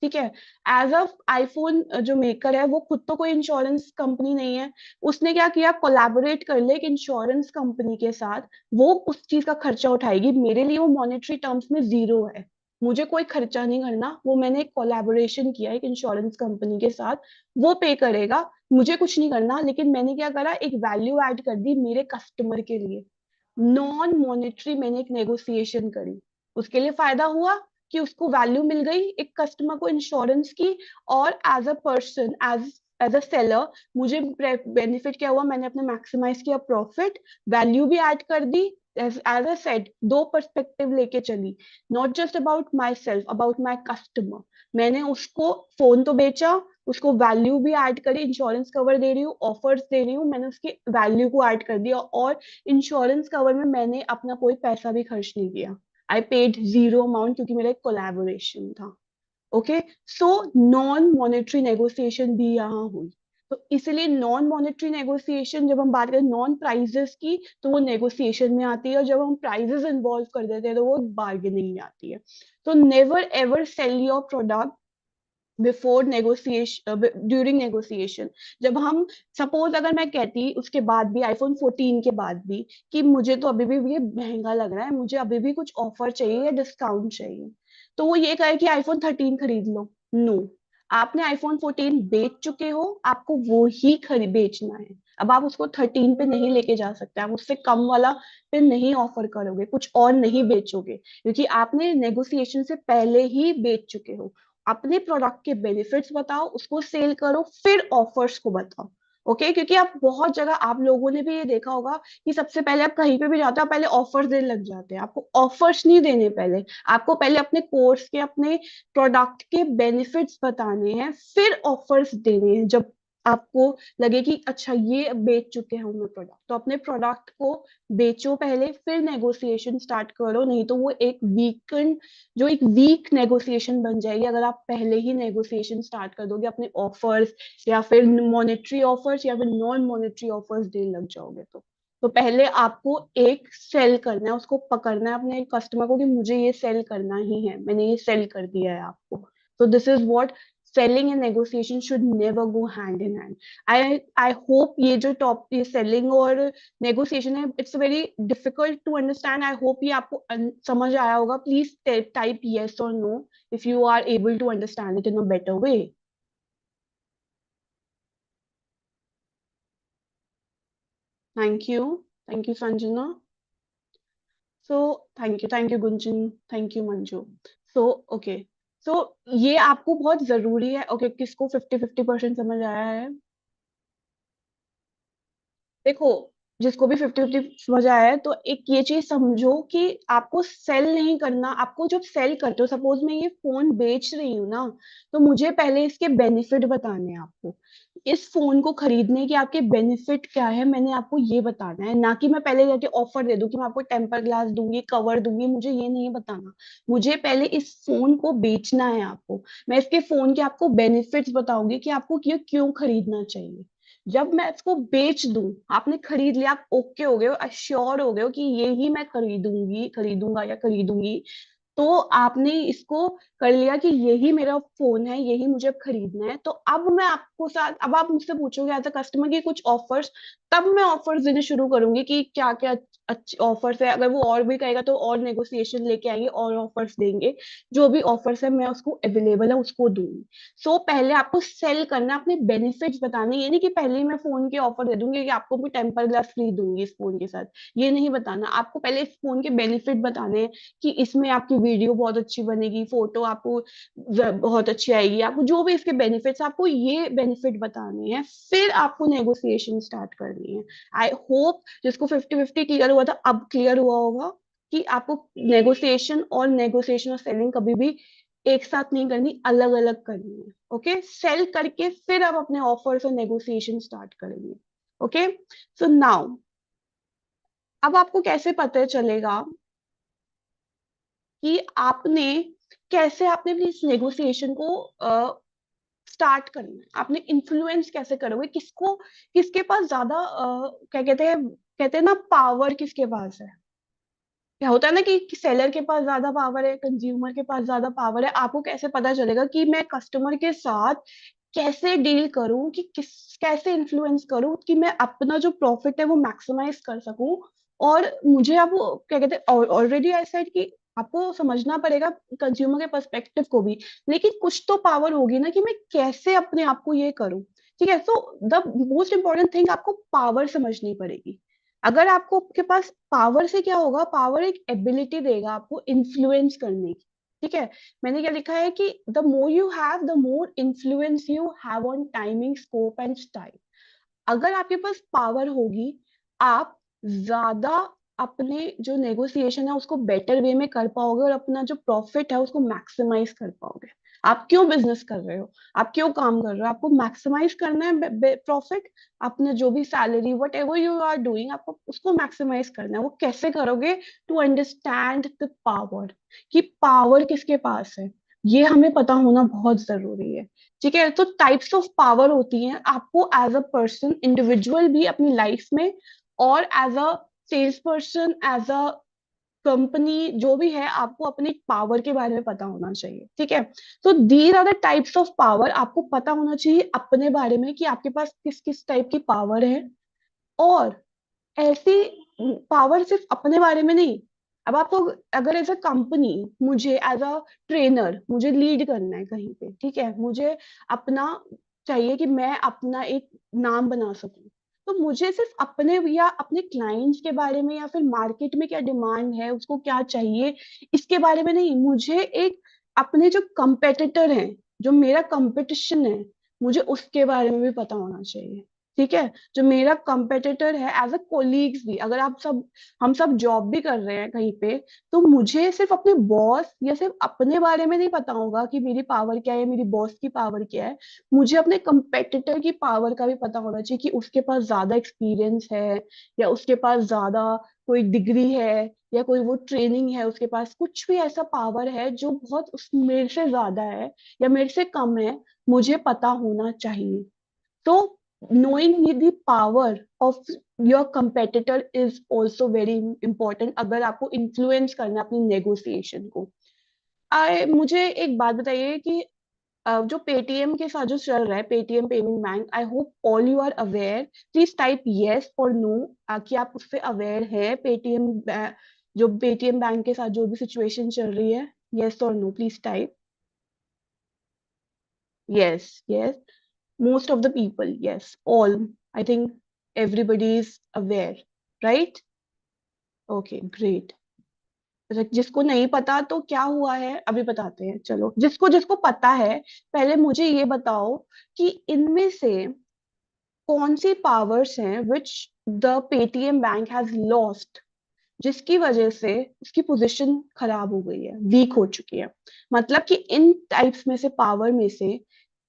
[SPEAKER 1] ठीक है, एज अ आईफोन जो मेकर है वो खुद तो कोई इंश्योरेंस कंपनी नहीं है। उसने क्या किया, कोलैबोरेट कर ले एक इंश्योरेंस कंपनी के साथ, वो उस चीज का खर्चा उठाएगी, मेरे लिए वो मॉनेटरी टर्म्स में जीरो है, मुझे कोई खर्चा नहीं करना, वो मैंने एक कोलैबोरेशन किया एक इंश्योरेंस कंपनी के साथ, वो पे करेगा, मुझे कुछ नहीं करना। लेकिन मैंने क्या करा, एक वैल्यू ऐड कर दी मेरे कस्टमर के लिए, नॉन मॉनेटरी मैंने एक नेगोशिएशन करी। उसके लिए फायदा हुआ कि उसको वैल्यू मिल गई एक कस्टमर को इंश्योरेंस की, और as a person, as as a seller, मुझे बेनिफिट क्या हुआ, मैंने अपने मैक्सिमाइज किया प्रॉफिट, वैल्यू भी ऐड कर दी। एज अ सेड, दो पर्सपेक्टिव लेके चली, not just about my self, about my customer. मैंने उसको फोन तो बेचा, उसको वैल्यू भी ऐड करी, इंश्योरेंस कवर दे रही हूँ, ऑफर्स दे रही हूँ, मैंने उसकी वैल्यू को ऐड कर दिया। और इंश्योरेंस कवर में मैंने अपना कोई पैसा भी खर्च नहीं किया, आई पेड जीरो अमाउंट, क्योंकि मेरा एक कोलैबोरेशन था। Okay, so non monetary negotiation भी यहाँ हुई। तो इसलिए नॉन मॉनेटरी नेगोशिएशन, जब हम बात करें नॉन प्राइजेस की, तो वो नेगोशिएशन में आती है, और जब हम प्राइजेस इन्वॉल्व कर देते हैं तो वो बार्गेनिंग में आती है। तो never ever sell your product before negotiation, during negotiation. जब हम, सपोज अगर मैं कहती उसके बाद भी, आईफोन 14 के बाद भी, कि मुझे तो अभी भी ये महंगा लग रहा है, मुझे अभी भी कुछ ऑफर चाहिए या डिस्काउंट चाहिए, तो वो ये कहे कि आईफोन 13 खरीद लो। नो, आपने आईफोन 14 बेच चुके हो, आपको वो ही खरीद बेचना है। अब आप उसको 13 पे नहीं लेके जा सकते, आप उससे कम वाला पे नहीं ऑफर करोगे, कुछ और नहीं बेचोगे, क्योंकि आपने नेगोशिएशन से पहले ही बेच चुके हो। अपने प्रोडक्ट के बेनिफिट्स बताओ, उसको सेल करो, फिर ऑफर्स को बताओ। ओके, क्योंकि आप बहुत जगह, आप लोगों ने भी ये देखा होगा कि सबसे पहले आप कहीं पे भी जाते हो, आप पहले ऑफर्स देने लग जाते हैं। आपको ऑफर्स नहीं देने, पहले आपको पहले अपने कोर्स के, अपने प्रोडक्ट के बेनिफिट्स बताने हैं, फिर ऑफर्स देने हैं। जब आपको लगे कि अच्छा ये बेच चुके हैं मैं प्रोडक्ट, तो अपने प्रोडक्ट को बेचो पहले, फिर नेगोशिएशन स्टार्ट करो। नहीं तो वो एक वीक नेगोशिएशन बन जाएगी अगर आप पहले ही नेगोशिएशन स्टार्ट कर दोगे अपने ऑफर्स, या फिर मॉनेटरी ऑफर्स, या फिर नॉन मॉनेटरी ऑफर्स देने लग जाओगे। तो पहले आपको एक सेल करना है, उसको पकड़ना है अपने कस्टमर को कि मुझे ये सेल करना ही है, मैंने ये सेल कर दिया है आपको। तो this is what selling and negotiation should never go hand in hand. I hope ये जो टॉप, ये सेलिंग और नेगोशिएशन है, it's very difficult to understand. I hope ये आपको समझ आया होगा। प्लीज टाइप यस और no if you are able to understand it in a better way. Thank you, thank you Sanjana. So thank you Gunjan, thank you Manju. So okay, so ये आपको बहुत जरूरी है। ओके, किसको 50-50% समझ आया है? देखो, जिसको भी 50-50 समझ आया है, तो एक ये चीज समझो कि आपको सेल नहीं करना। आपको जब सेल करते हो, सपोज मैं ये फोन बेच रही हूँ ना, तो मुझे पहले इसके बेनिफिट बताने हैं आपको। इस फोन को खरीदने के आपके बेनिफिट क्या है, मैंने आपको ये बताना है, ना कि मैं पहले जाके ऑफर दे दूं कि मैं आपको टेम्पर ग्लास दूंगी, कवर दूंगी। मुझे ये नहीं बताना। मुझे पहले इस फोन को बेचना है आपको। मैं इसके फोन के आपको बेनिफिट्स बताऊंगी कि आपको ये क्यों खरीदना चाहिए। जब मैं इसको बेच दूं, आपने खरीद लिया, आप ओके हो गए हो, अश्योर हो गए हो कि ये ही मैं खरीदूंगी, खरीदूंगा या खरीदूंगी, तो आपने इसको कर लिया कि यही मेरा फोन है, यही मुझे अब खरीदना है। तो अब मैं आपको साथ, अब आप मुझसे पूछोगे एज अ कस्टमर की कुछ ऑफर्स, तब मैं ऑफर्स देने शुरू करूंगी कि क्या क्या अच्छे ऑफर्स है। अगर वो और भी कहेगा तो और नेगोशिएशन लेके आएंगे, और ऑफर्स देंगे। जो भी ऑफर्स है मैं उसको अवेलेबल है उसको दूंगी। सो पहले आपको सेल करना है, अपने बेनिफिट्स बताने। ये नहीं कि पहले ही मैं फोन के ऑफर दे दूंगी कि आपको भी टेम्पर ग्लास फ्री दूंगी इस फोन के साथ। ये नहीं बताना। आपको पहले इस फोन के बेनिफिट बताने हैं कि इसमें आपकी वीडियो बहुत अच्छी बनेगी, फोटो आपको बहुत अच्छी आएगी, आपको जो भी इसके बेनिफिट्स, आपको ये बेनिफिट बताने हैं। फिर आपको नेगोशिएशन स्टार्ट करनी है। आई होप जिसको 50-50 क्लियर हुआ था, अब क्लियर हुआ होगा कि आपको नेगोशिएशन और सेलिंग कभी भी एक साथ नहीं करनी, अलग अलग करनी है। ओके, सेल करके फिर आप अपने ऑफर्स और नेगोशिएशन स्टार्ट करेंगे। ओके, सो नाउ अब आपको कैसे पता चलेगा कि आपने कैसे आपने अपनी इस नेगोशिएशन को स्टार्ट करना है, आपने इन्फ्लुएंस कैसे करोगे, किसको, किसके पास ज्यादा क्या कहते हैं ना, पावर किसके पास है। क्या होता है ना कि सेलर के पास ज्यादा पावर है, कंज्यूमर के पास ज्यादा पावर है। आपको कैसे पता चलेगा कि मैं कस्टमर के साथ कैसे डील करूं, कि किस कैसे इन्फ्लुएंस करूं कि मैं अपना जो प्रॉफिट है वो मैक्सिमाइज कर सकूं। और मुझे अब क्या कहते हैं, ऑलरेडी आई सेड कि आपको समझना पड़ेगा कंज्यूमर के पर्सपेक्टिव को भी। लेकिन कुछ तो पावर होगी ना कि मैं कैसे अपने आप को ये करूं। ठीक है, so the most important thing, आपको पावर समझनी पड़ेगी। अगर आपको, आपके पास पावर से क्या होगा, पावर एक एबिलिटी देगा आपको इन्फ्लुएंस करने की। ठीक है, मैंने क्या लिखा है कि the more you have, the more influence you have on timing, scope and style. अगर आपके पास पावर होगी, आप ज्यादा अपने जो नेगोशिएशन है उसको बेटर वे में कर पाओगे, और अपना जो प्रॉफिट है उसको मैक्सिमाइज कर पाओगे। आप क्यों बिजनेस कर रहे हो, आप क्यों काम कर रहे हो, आपको मैक्सिमाइज करना है प्रॉफिट। अपने जो भी salary, whatever you are doing, आपको उसको मैक्सिमाइज करना है। वो कैसे करोगे, टू अंडरस्टैंड द पावर, कि पावर किसके पास है, ये हमें पता होना बहुत जरूरी है। ठीक है, तो टाइप्स ऑफ पावर होती हैं। आपको एज अ पर्सन, इंडिविजुअल भी अपनी लाइफ में, और as a sales person, as a company, जो भी है, आपको अपने पावर के बारे में पता होना चाहिए। ठीक है, तो these are the types of power. आपको पता होना चाहिए अपने बारे में कि आपके पास किस किस टाइप की पावर है। और ऐसी पावर सिर्फ अपने बारे में नहीं। अब आपको, अगर एज अ कंपनी, मुझे एज अ ट्रेनर मुझे लीड करना है कहीं पे, ठीक है, मुझे अपना चाहिए कि मैं अपना एक नाम बना सकूं, तो मुझे सिर्फ अपने या अपने क्लाइंट्स के बारे में, या फिर मार्केट में क्या डिमांड है, उसको क्या चाहिए, इसके बारे में नहीं। मुझे एक अपने जो कंपेटिटर हैं, जो मेरा कंपटीशन है, मुझे उसके बारे में भी पता होना चाहिए। ठीक है, जो मेरा कंपेटिटर है, एज अ कोलीग्स भी, अगर आप सब, हम सब जॉब भी कर रहे हैं कहीं पे, तो मुझे सिर्फ अपने बॉस या सिर्फ अपने बारे में नहीं पता होगा कि मेरी पावर क्या है, मेरी बॉस की पावर क्या है। मुझे अपने कंपेटिटर की पावर का भी पता होना चाहिए, कि उसके पास ज्यादा एक्सपीरियंस है, या उसके पास ज्यादा कोई डिग्री है, या कोई वो ट्रेनिंग है, उसके पास कुछ भी ऐसा पावर है जो बहुत उस मेरे से ज्यादा है या मेरे से कम है, मुझे पता होना चाहिए। So, knowing the power of your competitor is also very important अगर आपको influence करना है अपनी negotiation को। मुझे एक बात बताइए कि जो पेटीएम के साथ जो चल रहा है, Paytm payment bank, I hope all you are aware. Please type yes और नो कि आप उससे अवेयर है, पेटीएम, जो पेटीएम बैंक के साथ जो भी सिचुएशन चल रही है। यस और no, please type yes. Yes, most of the people, yes, all, I think everybody is aware, right? Okay, great। जिसको नहीं पता तो क्या हुआ है अभी बताते हैं। चलो, जिसको जिसको पता है, पहले मुझे ये बताओ कि इनमें से कौन सी पावर्स हैं which the Paytm bank has lost, जिसकी वजह से उसकी पोजीशन खराब हो गई है, वीक हो चुकी है। मतलब कि इन टाइप्स में से, पावर में से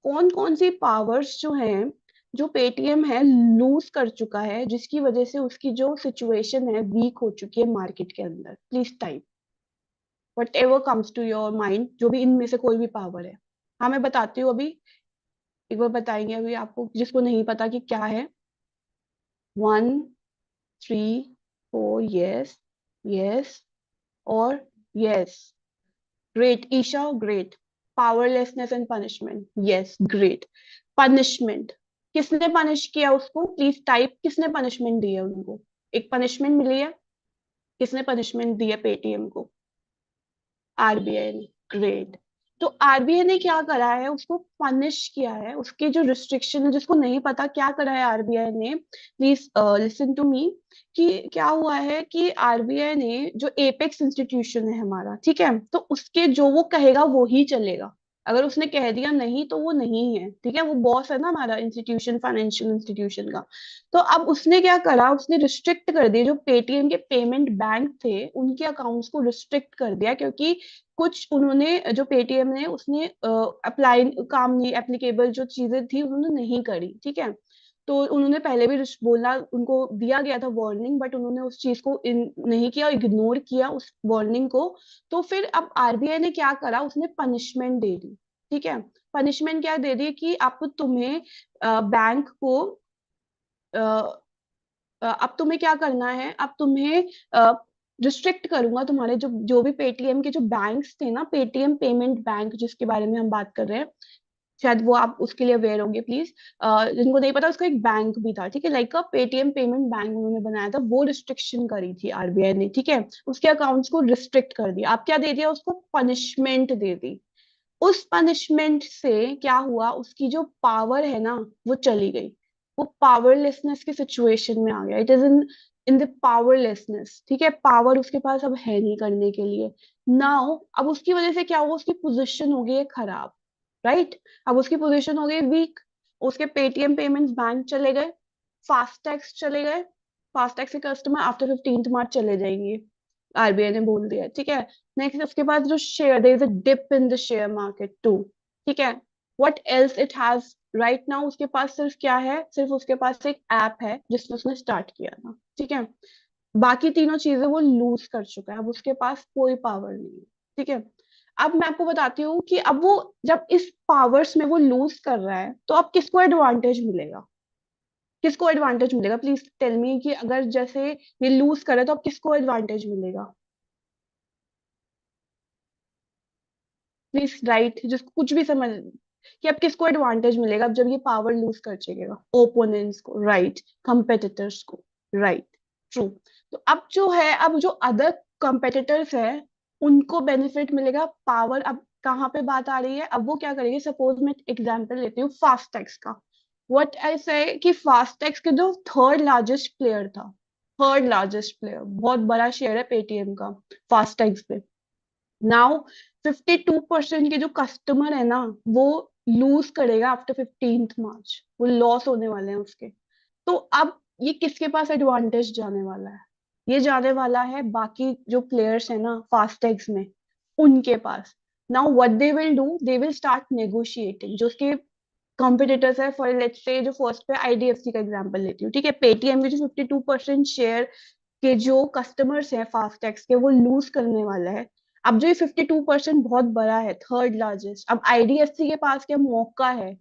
[SPEAKER 1] कौन कौन सी पावर्स जो हैं, जो पेटीएम है लूज कर चुका है, जिसकी वजह से उसकी जो सिचुएशन है वीक हो चुकी है मार्केट के अंदर। Please type whatever comes to your mind, जो भी इनमें से कोई भी पावर है। हाँ मैं बताती हूँ अभी, एक बार बताएंगे अभी आपको जिसको नहीं पता कि क्या है। 1 3 4, यस, यस और yes. Great Isha, great. Powerlessness and punishment, yes great. Punishment, किसने पनिश किया उसको? प्लीज टाइप, किसने पनिशमेंट दी है उनको? एक पनिशमेंट मिली है, किसने पनिशमेंट दी है पेटीएम को? आरबीआई ने, ग्रेट। तो आरबीआई ने क्या करा है, उसको पनिश किया है, उसके जो रिस्ट्रिक्शन है, जिसको नहीं पता क्या करा है आरबीआई ने, प्लीज लिसन टू मी। कि क्या हुआ है कि आरबीआई ने, जो एपेक्स इंस्टीट्यूशन है हमारा, ठीक है, तो उसके जो वो कहेगा वो ही चलेगा। अगर उसने कह दिया नहीं तो वो नहीं है, ठीक है, वो बॉस है ना हमारा इंस्टीट्यूशन, फाइनेंशियल इंस्टीट्यूशन का। तो अब उसने क्या करा, उसने रिस्ट्रिक्ट कर दिया, जो पेटीएम के पेमेंट बैंक थे उनके अकाउंट्स को रिस्ट्रिक्ट कर दिया, क्योंकि कुछ उन्होंने, जो पेटीएम ने, उसने अप्लाई काम नहीं, एप्लीकेबल जो चीजें थी उन्होंने नहीं करी, ठीक है। तो उन्होंने पहले भी बोला, उनको दिया गया था वार्निंग, बट उन्होंने उस चीज को नहीं किया, इग्नोर किया उस वार्निंग को। तो फिर अब आरबीआई ने क्या करा, उसने पनिशमेंट दे दी, ठीक है। पनिशमेंट क्या दे दी कि अब तुम्हें बैंक को अब तुम्हें क्या करना है, अब तुम्हें रिस्ट्रिक्ट करूंगा तुम्हारे जो जो भी पेटीएम के जो बैंक्स थे ना, पेटीएम पेमेंट बैंक जिसके बारे में हम बात कर रहे हैं, शायद वो आप उसके लिए अवेयर होंगे प्लीज। जिनको नहीं पता, उसका एक बैंक भी था, ठीक है, लाइक अ पेटीएम पेमेंट बैंक उन्होंने बनाया था, वो रिस्ट्रिक्शन करी थी आरबीआई ने, ठीक है। उसके अकाउंट्स को रिस्ट्रिक्ट कर दिया। आप क्या दे दिया उसको? पनिशमेंट दे दी। उस पनिशमेंट से क्या हुआ, उसकी जो पावर है ना वो चली गई, वो पावरलेसनेस की सिचुएशन में आ गया। It is in in the powerlessness, ठीक है, पावर उसके पास अब है नहीं करने के लिए। नाउ अब उसकी वजह से क्या हुआ, उसकी पोजीशन हो गई है खराब, राइट। अब उसकी पोजीशन हो गई वीक। उसके पेटीएम पेमेंट्स बैंक चले गए, फास्टैग चले गए, फास्टैग के कस्टमर आफ्टर 15 मार्च चले जाएंगे, आरबीआई ने बोल दिया, ठीक है। नेक्स्ट उसके बाद जो share, there is a dip in the share market too, ठीक है। What else it has right now, उसके पास सिर्फ क्या है, सिर्फ उसके पास एक ऐप है जिसमें उसने स्टार्ट किया था, ठीक है। बाकी तीनों चीजें वो लूज कर चुका है, अब उसके पास कोई पावर नहीं है, ठीक है। अब मैं आपको बताती हूँ कि अब वो जब इस पावर्स में वो लूज कर रहा है, तो अब किसको एडवांटेज मिलेगा? किसको एडवांटेज मिलेगा? प्लीज टेल मी कि अगर जैसे ये लूज करे तो अब किसको एडवांटेज मिलेगा? प्लीज राइट, जिसको कुछ भी समझ, कि अब किसको एडवांटेज मिलेगा अब जब ये पावर लूज कर जाएगा? ओपोनेंट्स को, राइट, कंपेटिटर्स को, राइट, ट्रू। तो अब जो है, अब जो अदर कंपेटिटर्स है उनको बेनिफिट मिलेगा, पावर अब कहाँ पे बात आ रही है, अब वो क्या करेंगे, सपोज मैं एग्जांपल लेती हूँ फास्टैक्स का। व्हाट आई से कि फास्टैक्स के जो थर्ड लार्जेस्ट प्लेयर था, थर्ड लार्जेस्ट प्लेयर, बहुत बड़ा शेयर है पेटीएम का फास्टैग्स पे। नाउ 52% के जो कस्टमर है ना, वो लूज करेगा आफ्टर 15 मार्च, वो लॉस होने वाले हैं उसके। तो अब ये किसके पास एडवांटेज जाने वाला है? ये जाने वाला है बाकी जो प्लेयर्स है ना फास्टैग्स में, उनके पास। Now what they will do, they will start negotiating, जो उसके कॉम्पिटिटर्स है, फॉर लेट्स से जो फर्स्ट पे आईडीएफसी का एग्जांपल लेती हूँ, ठीक है, पेटीएम के जो 52% शेयर के जो कस्टमर्स हैं फास्टैग के, वो लूज करने वाला है। अब जो ये 52% बहुत बड़ा है, थर्ड लार्जेस्ट, अब आईडीएफसी के पास क्या मौका है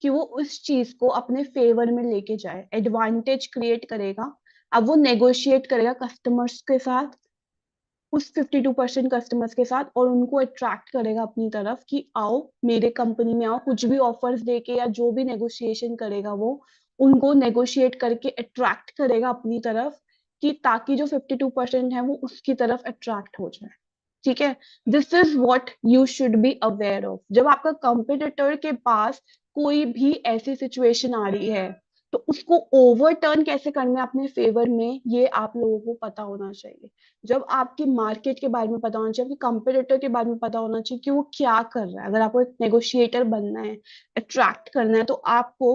[SPEAKER 1] कि वो उस चीज को अपने फेवर में लेके जाए, एडवांटेज क्रिएट करेगा। अब वो नेगोशिएट करेगा कस्टमर्स के साथ, उस 52% कस्टमर्स के साथ, और उनको अट्रैक्ट करेगा अपनी तरफ कि आओ मेरे कंपनी में आओ, कुछ भी ऑफर्स देके या जो भी नेगोशिएशन करेगा वो, उनको नेगोशिएट करके अट्रैक्ट करेगा अपनी तरफ, कि ताकि जो 52% है वो उसकी तरफ अट्रैक्ट हो जाए, ठीक है। This is what you should be aware of, जब आपका कंपिटिटर के पास कोई भी ऐसी सिचुएशन आ रही है, तो उसको ओवरटर्न कैसे करना है अपने फेवर में, ये आप लोगों को पता होना चाहिए। जब आपकी मार्केट के बारे में पता होना चाहिए, आपके कंपिटिटर के बारे में पता होना चाहिए कि वो क्या कर रहा है। अगर आपको एक नेगोशिएटर बनना है, अट्रैक्ट करना है, तो आपको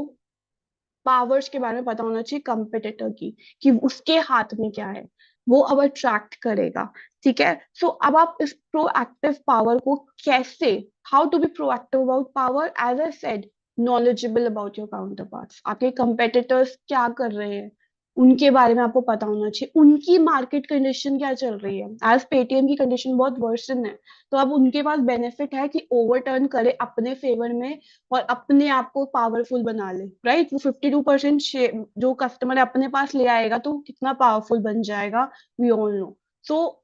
[SPEAKER 1] पावर्स के बारे में पता होना चाहिए कंपेटिटर की, कि उसके हाथ में क्या है, वो अब अट्रैक्ट करेगा। ठीक है, सो अब आप इस प्रोएक्टिव पावर को कैसे, how to be proactive about power, as I said, knowledgeable about your counterparts, आपके कंपेटिटर्स क्या कर रहे हैं उनके बारे में आपको पता होना चाहिए, उनकी मार्केट कंडीशन क्या चल रही है। एज पेटीएम की कंडीशन बहुत वर्सन है, तो अब उनके पास बेनिफिट है कि ओवरटर्न करे अपने फेवर में और अपने आप को पावरफुल बना ले, राइट। वो 52% जो कस्टमर अपने पास ले आएगा तो कितना पावरफुल बन जाएगा, वी ऑल नो। सो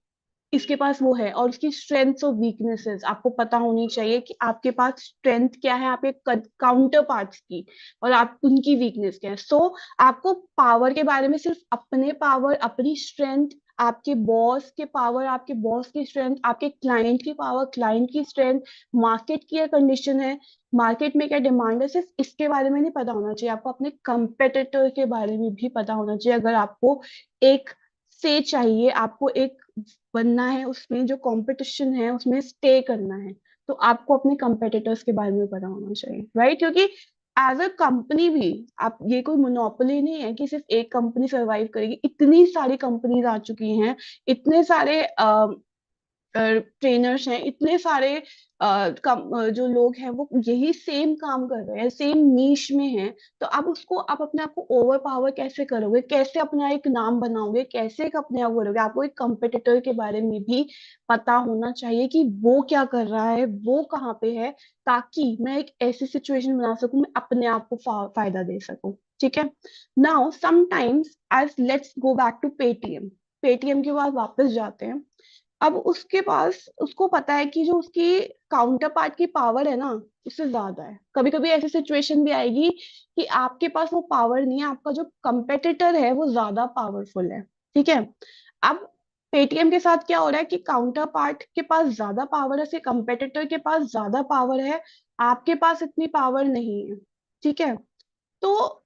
[SPEAKER 1] इसके पास वो है, और उसकी स्ट्रेंथ्स और वीकनेसेस आपको पता होनी चाहिए कि आपके पास स्ट्रेंथ क्या है आपके काउंटर पार्ट्स की, और आप उनकी वीकनेस क्या है। सो आपको पावर के बारे में सिर्फ अपने पावर, अपनी स्ट्रेंथ, आपके बॉस के पावर, आपके बॉस की स्ट्रेंथ, आपके क्लाइंट की पावर, क्लाइंट की स्ट्रेंथ, मार्केट की क्या कंडीशन है, मार्केट में क्या डिमांड है, सिर्फ इसके बारे में नहीं पता होना चाहिए, आपको अपने कंपेटिटर के बारे में भी पता होना चाहिए। अगर आपको एक से चाहिए, आपको एक बनना है, उसमें जो कंपटीशन है उसमें स्टे करना है, तो आपको अपने कंपेटिटर्स के बारे में पता होना चाहिए, राइट। क्योंकि एज अ कंपनी भी, आप, ये कोई मोनोपोली नहीं है कि सिर्फ एक कंपनी सरवाइव करेगी, इतनी सारी कंपनीज आ चुकी हैं, इतने सारे ट्रेनर्स हैं, इतने सारे जो लोग हैं वो यही सेम काम कर रहे हैं, सेम नीश में हैं। तो आप उसको, आप अपने आप को ओवर पावर कैसे करोगे, कैसे अपना एक नाम बनाओगे, कैसे एक अपने आप करोगे, आपको एक कंपेटिटर के बारे में भी पता होना चाहिए कि वो क्या कर रहा है, वो कहाँ पे है, ताकि मैं एक ऐसी सिचुएशन बना सकूं, मैं अपने आप को फायदा दे सकूं। ठीक है, now sometimes, as let's go back to Paytm. Paytm के बाद वापस जाते हैं। अब उसके पास, उसको पता है कि जो उसकी काउंटर पार्ट की पावर है ना, उससे ज्यादा है। कभी कभी ऐसी सिचुएशन भी आएगी कि आपके पास वो पावर नहीं है, आपका जो कंपेटिटर है वो ज्यादा पावरफुल है। ठीक है, अब पेटीएम के साथ क्या हो रहा है कि काउंटर पार्ट के पास ज्यादा पावर है, उसके कंपेटिटर के पास ज्यादा पावर है, आपके पास इतनी पावर नहीं है। ठीक है, तो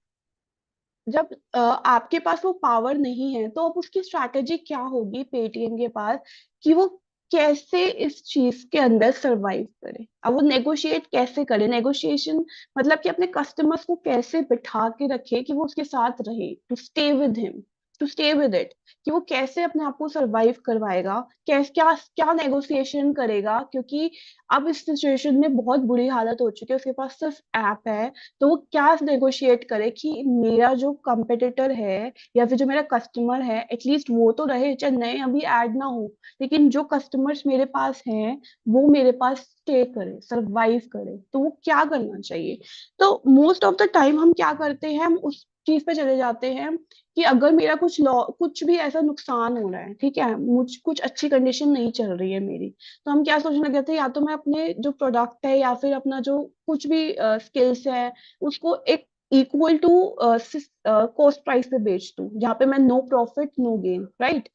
[SPEAKER 1] जब आपके पास वो पावर नहीं है, तो अब उसकी स्ट्रैटेजी क्या होगी पेटीएम के पास, कि वो कैसे इस चीज के अंदर सरवाइव करे। अब वो नेगोशिएट कैसे करे, नेगोशिएशन मतलब कि अपने कस्टमर्स को कैसे बिठा के रखे कि वो उसके साथ रहे, to stay with him, to stay with it, कि वो कैसे अपने आप को सरवाइव करवाएगा, कैसे, क्या क्या नेगोशिएशन करेगा। क्योंकि अब इस सिचुएशन में बहुत बुरी हालत हो चुकी है, उसके पास सिर्फ ऐप है, तो वो क्या नेगोशिएट करे कि मेरा जो कंपेटिटर है या फिर जो मेरा कस्टमर है, एटलीस्ट वो तो रहे, चाहे नए अभी ऐड ना हो, लेकिन जो कस्टमर्स मेरे पास हैं वो मेरे पास स्टे करे, सरवाइव करे। तो वो क्या करना चाहिए। तो मोस्ट ऑफ द टाइम हम क्या करते हैं, हम उस चीज पे चले जाते हैं कि अगर मेरा कुछ लॉ, कुछ भी ऐसा नुकसान हो रहा है, ठीक है, मुझ कुछ अच्छी कंडीशन नहीं चल रही है मेरी, तो हम क्या सोचने लगे थे, या तो मैं अपने जो प्रोडक्ट है या फिर अपना जो कुछ भी स्किल्स है उसको एक इक्वल टू कॉस्ट प्राइस पे बेच दूं, जहाँ पे मैं no profit no gain, right.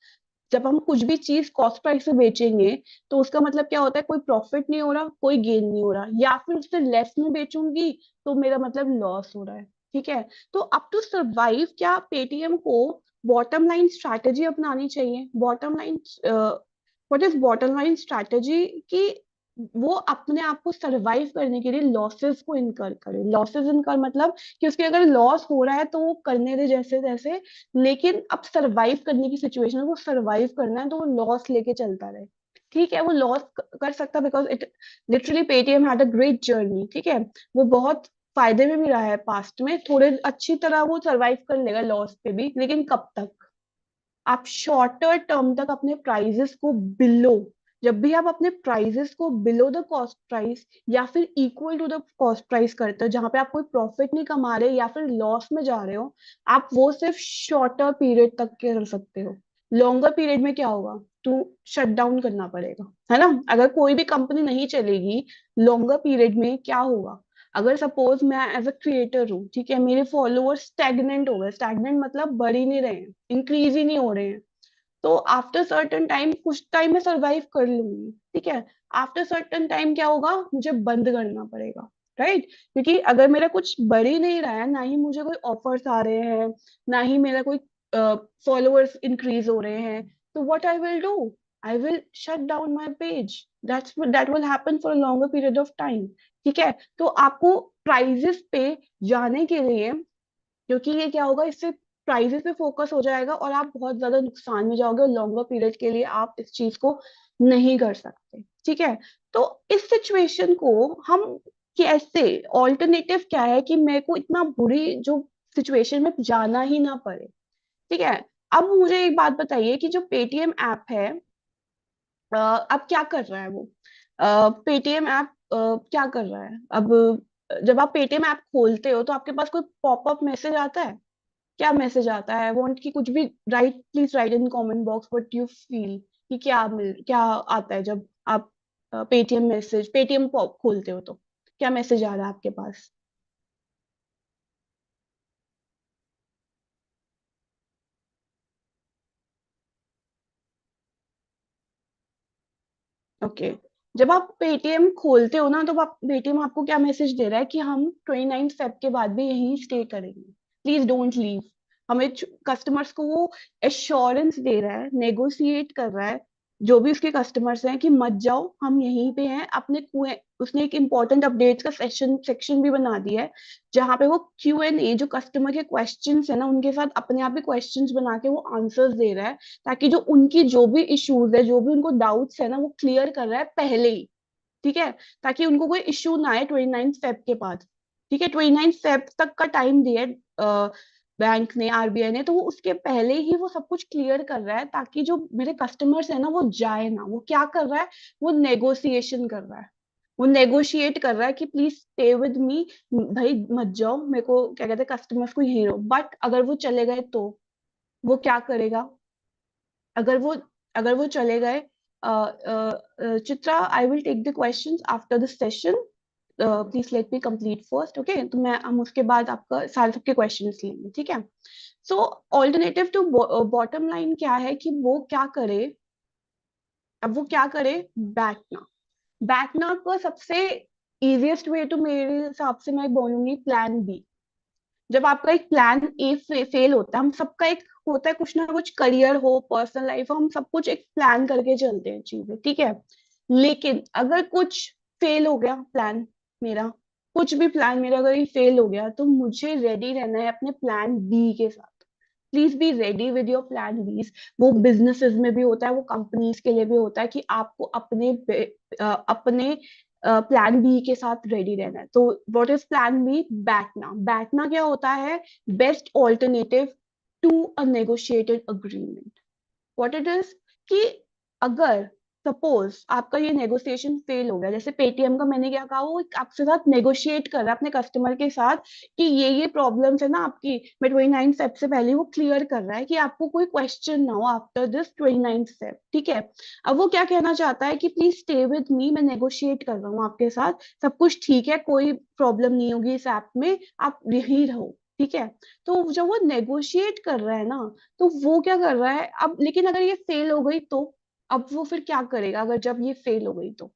[SPEAKER 1] जब हम कुछ भी चीज कॉस्ट प्राइस पे बेचेंगे तो उसका मतलब क्या होता है, कोई प्रॉफिट नहीं हो रहा, कोई गेन नहीं हो रहा, या फिर उससे लेस में बेचूंगी तो मेरा मतलब लॉस हो रहा है। ठीक है, तो अब टू सर्वाइव क्या पेटीएम को बॉटम लाइन स्ट्रैटेजी अपनानी चाहिए। Bottom line, what is bottom line strategy, कि वो अपने आप को सरवाइव करने के लिए लॉसेस को इनकर करे। लॉसेस इनकर मतलब कि उसके अगर लॉस हो रहा है तो वो करने दे जैसे तैसे, लेकिन अब सरवाइव करने की सिचुएशन है, वो सरवाइव करना है, तो वो लॉस लेके चलता रहे। ठीक है, वो लॉस कर सकता, because it literally Paytm had a great journey. ठीक है, वो बहुत फायदे में भी रहा है पास्ट में, थोड़े अच्छी तरह वो सरवाइव कर लेगा लॉस पे भी, लेकिन कब तक। आप शॉर्टर टर्म तक अपने प्राइजेस को बिलो, जब भी आप अपने प्राइजेस को बिलो द कॉस्ट प्राइस या फिर equal to the cost price करते हो, जहां पे आप कोई प्रॉफिट नहीं कमा रहे या फिर लॉस में जा रहे हो, आप वो सिर्फ शॉर्टर पीरियड तक के कर सकते हो। लॉन्गर पीरियड में क्या होगा, टू शट डाउन करना पड़ेगा, है ना। अगर कोई भी कंपनी नहीं चलेगी लॉन्गर पीरियड में, क्या होगा, अगर सपोज मैं एज अ क्रिएटर हूँ, ठीक है, मेरे फॉलोअर्स स्टैग्नेंट हो गए, स्टैग्नेंट मतलब बढ़ ही नहीं रहे हैं, इंक्रीज ही नहीं हो रहे हैं, तो आफ्टर सर्टन टाइम, कुछ टाइम में सरवाइव कर लूंगी, ठीक है, आफ्टर सर्टन टाइम क्या होगा, मुझे बंद करना पड़ेगा, राइट। क्योंकि अगर मेरा कुछ बढ़ ही नहीं रहा है, ना ही मुझे कोई ऑफर्स आ रहे हैं, ना ही मेरा कोई फॉलोअर्स इंक्रीज हो रहे हैं, तो what I will do, I will shut down my page, that will happen for a longer period of time. ठीक है, तो आपको प्राइजेस पे जाने के लिए क्योंकि ये क्या होगा, इससे प्राइजेस पे फोकस हो जाएगा और आप बहुत ज्यादा नुकसान में जाओगे, और लॉन्गर पीरियड के लिए आप इस चीज को नहीं कर सकते। ठीक है। तो इस सिचुएशन को हम कैसे, ऑल्टरनेटिव क्या है कि मेरे को इतना बुरी जो सिचुएशन में जाना ही ना पड़े। ठीक है। अब मुझे एक बात बताइए कि जो पेटीएम ऐप है, अब क्या कर रहा है वो, पेटीएम ऐप क्या कर रहा है अब। जब आप पेटीएम ऐप खोलते हो तो आपके पास कोई पॉपअप मैसेज आता है? क्या मैसेज आता है? वांट की कुछ भी right, please right in comment box what you feel, कि क्या आता है जब आप पेटीएम खोलते हो तो क्या मैसेज आ रहा है आपके पास? ओके। जब आप पेटीएम खोलते हो ना, तो आप पेटीएम आपको क्या मैसेज दे रहा है कि हम 29 फेब के बाद भी यहीं स्टे करेंगे, प्लीज डोंट लीव। हमें कस्टमर्स को वो एश्योरेंस दे रहा है, नेगोशिएट कर रहा है जो भी उसके कस्टमर्स हैं कि मत जाओ, हम यहीं पे हैं अपने कुएं। उसने एक इंपॉर्टेंट अपडेट्स का सेक्शन भी बना दिया है, जहाँ पे वो Q&A, जो कस्टमर के क्वेश्चंस है ना, उनके साथ अपने आप ही क्वेश्चंस बना के वो आंसर्स दे रहा है, ताकि जो उनकी जो भी इश्यूज है, जो भी उनको डाउट्स है ना, वो क्लियर कर रहा है पहले ही। ठीक है। ताकि उनको कोई इश्यू ना आए 29 फेब के बाद। ठीक है। 29 फेब तक का टाइम दिया है बैंक ने, आरबीआई ने, तो वो उसके पहले ही वो सब कुछ क्लियर कर रहा है, ताकि जो मेरे कस्टमर्स है ना वो जाए ना। वो क्या कर रहा है, वो नेगोशिएशन कर रहा है, वो नेगोशिएट कर रहा है कि प्लीज स्टे विद मी, भाई मत जाओ, मेरे को क्या कहते हैं, कस्टमर्स को यही रहो। बट अगर वो चले गए तो वो क्या करेगा? अगर वो अगर वो चले गए, Chitra, I will take the questions after the session, please let me complete first, okay? तो मैं हम उसके बाद आपका सारे सबके क्वेश्चंस लेंगे। ठीक है। सो ऑल्टरनेटिव टू बॉटम लाइन क्या है कि वो क्या करे, अब वो क्या करे, बैठना। बैठना का सबसे इजिएस्ट वे तो मेरे हिसाब से मैं बोलूंगी प्लान बी। जब आपका एक प्लान ए फेल होता है, हम सबका एक होता है कुछ ना कुछ, करियर हो, पर्सनल लाइफ हो, हम सब कुछ एक प्लान करके चलते हैं चीजें। ठीक है। लेकिन अगर कुछ फेल हो गया प्लान मेरा, कुछ भी प्लान मेरा अगर ये फेल हो गया, तो मुझे रेडी रहना है अपने प्लान बी के साथ। Please be ready with your plan बीज। वो बिजनेसेस में भी होता है, वो कंपनीज के लिए भी होता है कि आपको अपने प्लान बी के साथ रेडी रहना है। तो व्हाट इज प्लान बी? बैठना। बैठना क्या होता है? Best alternative to a negotiated agreement. What it is कि अगर सपोज आपका ये नेगोशिएशन फेल हो गया, जैसे पेटीएम का मैंने क्या कहा, वो आपके साथ नेगोशिएट कर रहा है अपने कस्टमर के साथ कि ये प्रॉब्लम्स है ना आपकी, मैं 29 फेब से पहले वो क्लियर कर रहा है कि आपको कोई क्वेश्चन ना हो आफ्टर दिस 29 फेब। ठीक है। अब वो क्या कहना चाहता है कि प्लीज स्टे विद मी, मैं नेगोशिएट कर रहा हूँ आपके साथ, सब कुछ ठीक है, कोई प्रॉब्लम नहीं होगी इस ऐप में, आप यही रहो। ठीक है। तो जब वो नेगोशिएट कर रहा है ना, तो वो क्या कर रहा है अब, लेकिन अगर ये फेल हो गई तो अब वो फिर क्या करेगा? अगर जब ये फेल हो गई तो